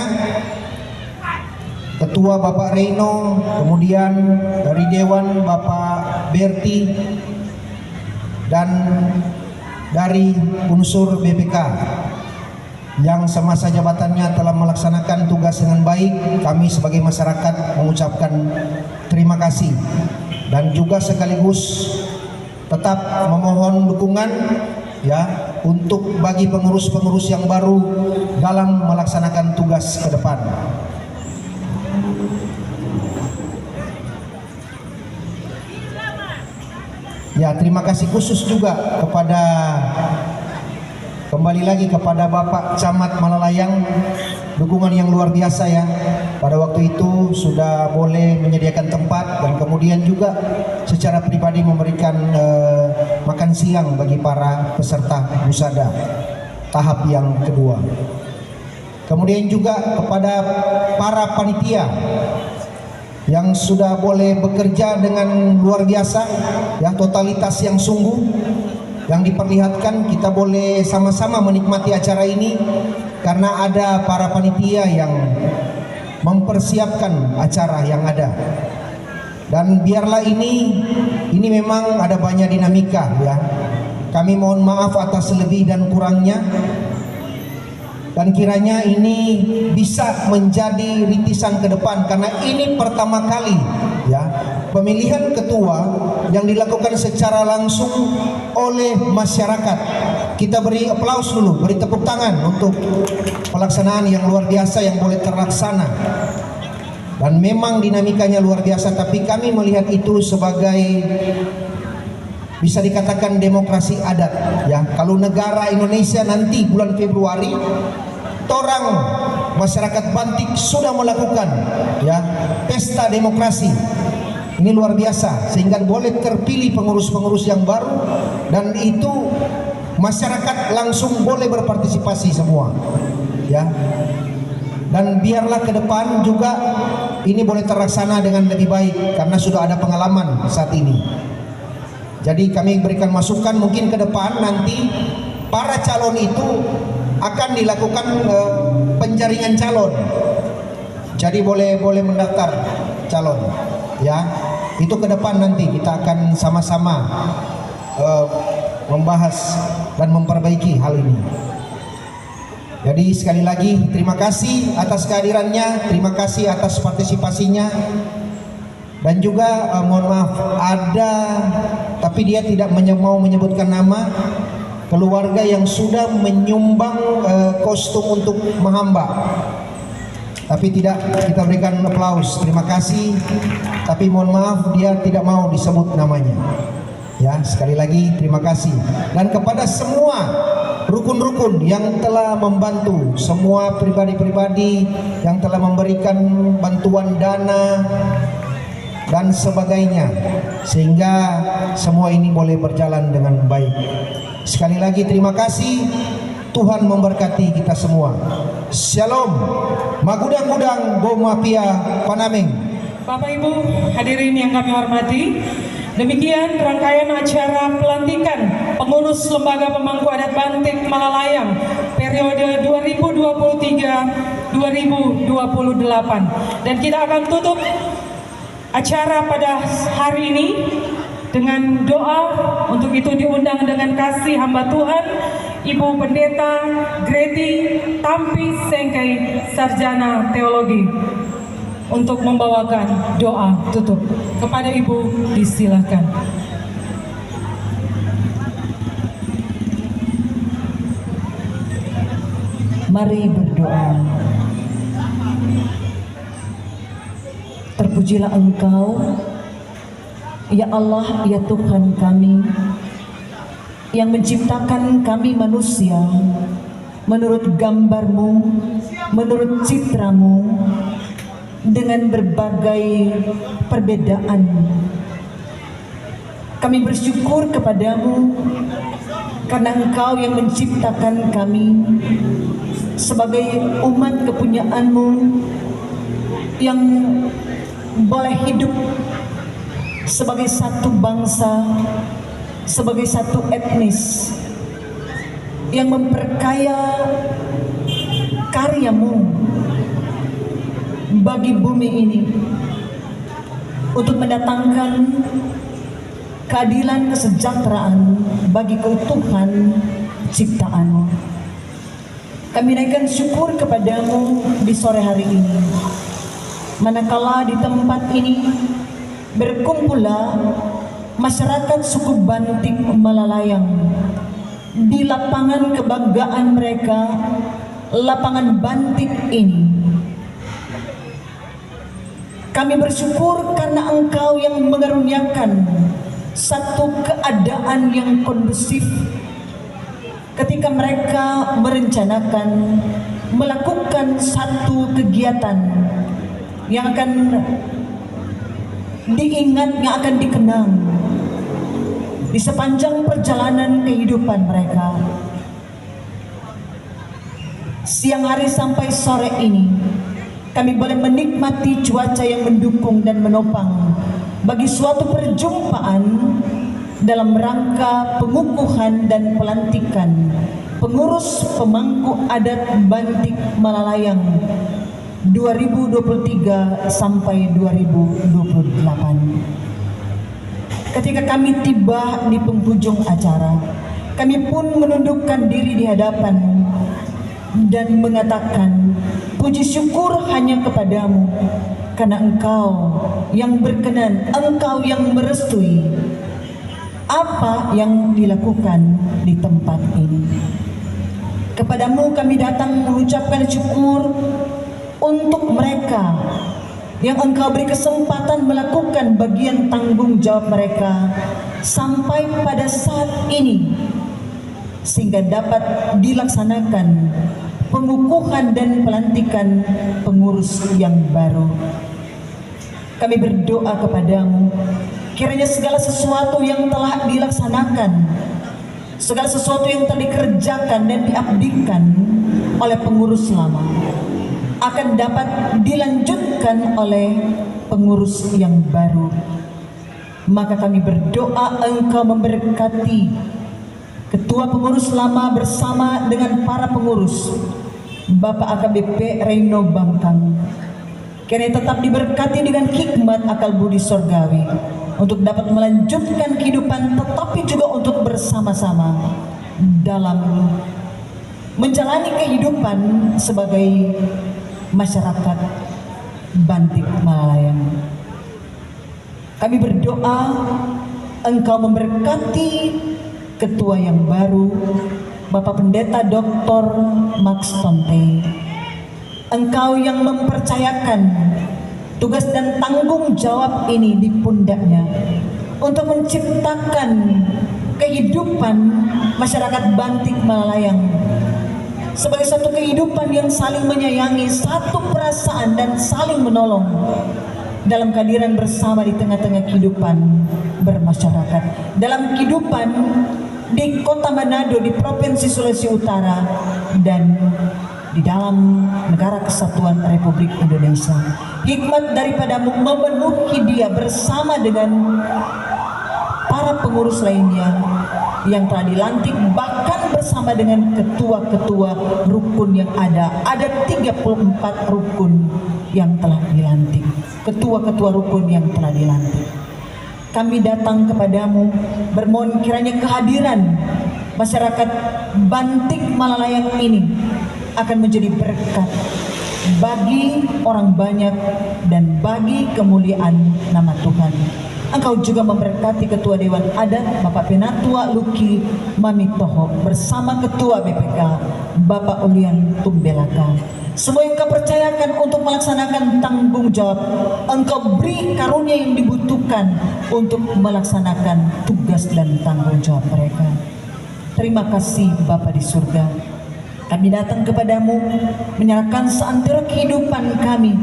Ketua Bapak Reino, kemudian dari Dewan Bapak Berti, dan dari unsur BPK yang semasa jabatannya telah melaksanakan tugas dengan baik. Kami sebagai masyarakat mengucapkan terima kasih dan juga sekaligus tetap memohon dukungan ya untuk bagi pengurus-pengurus yang baru dalam melaksanakan tugas ke depan. Ya, terima kasih khusus juga kepada kembali lagi kepada Bapak Camat Malalayang, dukungan yang luar biasa ya. Pada waktu itu sudah boleh menyediakan tempat dan kemudian juga secara pribadi memberikan makan siang bagi para peserta musada tahap yang kedua. Kemudian juga kepada para panitia yang sudah boleh bekerja dengan luar biasa ya, totalitas yang sungguh yang diperlihatkan. Kita boleh sama-sama menikmati acara ini karena ada para panitia yang mempersiapkan acara yang ada. Dan biarlah ini memang ada banyak dinamika ya. Kami mohon maaf atas lebih dan kurangnya, dan kiranya ini bisa menjadi rintisan ke depan karena ini pertama kali ya pemilihan ketua yang dilakukan secara langsung oleh masyarakat. Kita beri aplaus dulu, beri tepuk tangan untuk pelaksanaan yang luar biasa yang boleh terlaksana. Dan memang dinamikanya luar biasa, tapi kami melihat itu sebagai bisa dikatakan demokrasi adat ya. Kalau negara Indonesia nanti bulan Februari orang masyarakat Bantik sudah melakukan ya pesta demokrasi. Ini luar biasa sehingga boleh terpilih pengurus-pengurus yang baru dan itu masyarakat langsung boleh berpartisipasi semua ya. dan biarlah ke depan juga ini boleh terlaksana dengan lebih baik karena sudah ada pengalaman saat ini. Jadi kami berikan masukan mungkin ke depan nanti para calon itu akan dilakukan penjaringan calon. Jadi boleh mendaftar calon, ya. Itu ke depan nanti kita akan sama-sama membahas dan memperbaiki hal ini. Jadi sekali lagi terima kasih atas kehadirannya, terima kasih atas partisipasinya, dan juga mohon maaf ada tapi dia tidak mau menyebutkan nama keluarga yang sudah menyumbang kostum untuk menghamba, tapi tidak kita berikan aplaus, terima kasih, tapi mohon maaf dia tidak mau disebut namanya. Ya, sekali lagi terima kasih. Dan kepada semua rukun-rukun yang telah membantu, semua pribadi-pribadi yang telah memberikan bantuan dana dan sebagainya, sehingga semua ini boleh berjalan dengan baik. Sekali lagi terima kasih. Tuhan memberkati kita semua. Shalom. Magudang-gudang Bomapia Panameng. Bapak Ibu hadirin yang kami hormati, demikian rangkaian acara pelantikan pengurus Lembaga Pemangku Adat Bantik Malalayang periode 2023-2028, dan kita akan tutup acara pada hari ini dengan doa. Untuk itu diundang dengan kasih hamba Tuhan Ibu Pendeta Greti Tampi Sengkai, Sarjana Teologi, untuk membawakan doa tutup. Kepada Ibu disilakan. Mari berdoa. Terpujilah Engkau, ya Allah, ya Tuhan kami, yang menciptakan kami manusia menurut gambar-Mu, menurut citra-Mu, dengan berbagai perbedaan. Kami bersyukur kepadamu karena Engkau yang menciptakan kami sebagai umat kepunyaan-Mu yang boleh hidup sebagai satu bangsa, sebagai satu etnis yang memperkaya karya-Mu bagi bumi ini, untuk mendatangkan keadilan, kesejahteraan bagi keutuhan ciptaan-Mu. Kami naikkan syukur kepadamu di sore hari ini, manakala di tempat ini berkumpullah masyarakat suku Bantik Malalayang di lapangan kebanggaan mereka, lapangan Bantik ini. Kami bersyukur karena Engkau yang mengaruniakan satu keadaan yang kondusif ketika mereka merencanakan melakukan satu kegiatan yang akan diingat, yang akan dikenang di sepanjang perjalanan kehidupan mereka. Siang hari sampai sore ini kami boleh menikmati cuaca yang mendukung dan menopang bagi suatu perjumpaan dalam rangka pengukuhan dan pelantikan pengurus pemangku adat Bantik Malalayang 2023 sampai 2028. Ketika kami tiba di penghujung acara, kami pun menundukkan diri di hadapan dan mengatakan puji syukur hanya kepadamu, karena Engkau yang berkenan, Engkau yang merestui apa yang dilakukan di tempat ini. Kepadamu kami datang mengucapkan syukur untuk mereka yang Engkau beri kesempatan melakukan bagian tanggung jawab mereka sampai pada saat ini, sehingga dapat dilaksanakan pengukuhan dan pelantikan pengurus yang baru. Kami berdoa kepadamu, kiranya segala sesuatu yang telah dilaksanakan, segala sesuatu yang telah dikerjakan dan diabdikan oleh pengurus lama, akan dapat dilanjutkan oleh pengurus yang baru. Maka kami berdoa Engkau memberkati Ketua Pengurus lama bersama dengan para pengurus, Bapak AKBP Reino Bangkang, kiranya tetap diberkati dengan hikmat akal budi sorgawi untuk dapat melanjutkan kehidupan, tetapi juga untuk bersama-sama dalam menjalani kehidupan sebagai masyarakat Bantik Malalayang. Kami berdoa Engkau memberkati Ketua yang baru, Bapak Pendeta Dr. Max Tonte. Engkau yang mempercayakan tugas dan tanggung jawab ini di pundaknya untuk menciptakan kehidupan masyarakat Bantik Malalayang sebagai satu kehidupan yang saling menyayangi, satu perasaan dan saling menolong dalam kehadiran bersama di tengah-tengah kehidupan bermasyarakat, dalam kehidupan di Kota Manado, di Provinsi Sulawesi Utara, dan di dalam Negara Kesatuan Republik Indonesia. Hikmat daripadamu memenuhi dia bersama dengan para pengurus lainnya yang telah dilantik, bahkan bersama dengan ketua-ketua rukun yang ada. Ada 34 rukun yang telah dilantik, ketua-ketua rukun yang telah dilantik. Kami datang kepadamu bermohon kiranya kehadiran masyarakat Bantik Malalayang ini akan menjadi berkat bagi orang banyak dan bagi kemuliaan nama Tuhan. Engkau juga memberkati Ketua Dewan Adat Bapak Penatua Luki Mamitoho bersama Ketua BPK Bapak Ulian Tumbelaka. Semua yang Engkau percayakan untuk melaksanakan tanggung jawab, Engkau beri karunia yang dibutuhkan untuk melaksanakan tugas dan tanggung jawab mereka. Terima kasih Bapa di surga. Kami datang kepadamu menyerahkan seantero kehidupan kami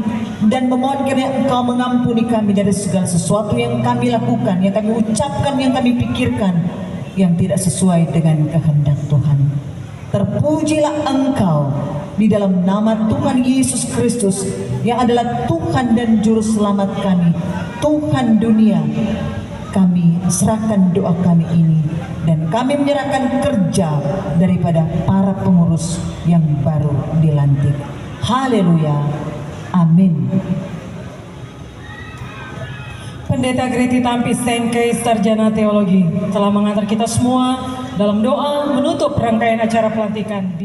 dan memohon kiranya Engkau mengampuni kami dari segala sesuatu yang kami lakukan, yang kami ucapkan, yang kami pikirkan yang tidak sesuai dengan kehendak Tuhan. Terpujilah Engkau di dalam nama Tuhan Yesus Kristus yang adalah Tuhan dan Juru Selamat kami, Tuhan dunia. Kami serahkan doa kami ini dan kami menyerahkan kerja daripada para pengurus yang baru dilantik. Haleluya. Amin. Pendeta Greti Tampis Tengkei, Sarjana Teologi, telah mengantar kita semua dalam doa menutup rangkaian acara pelantikan di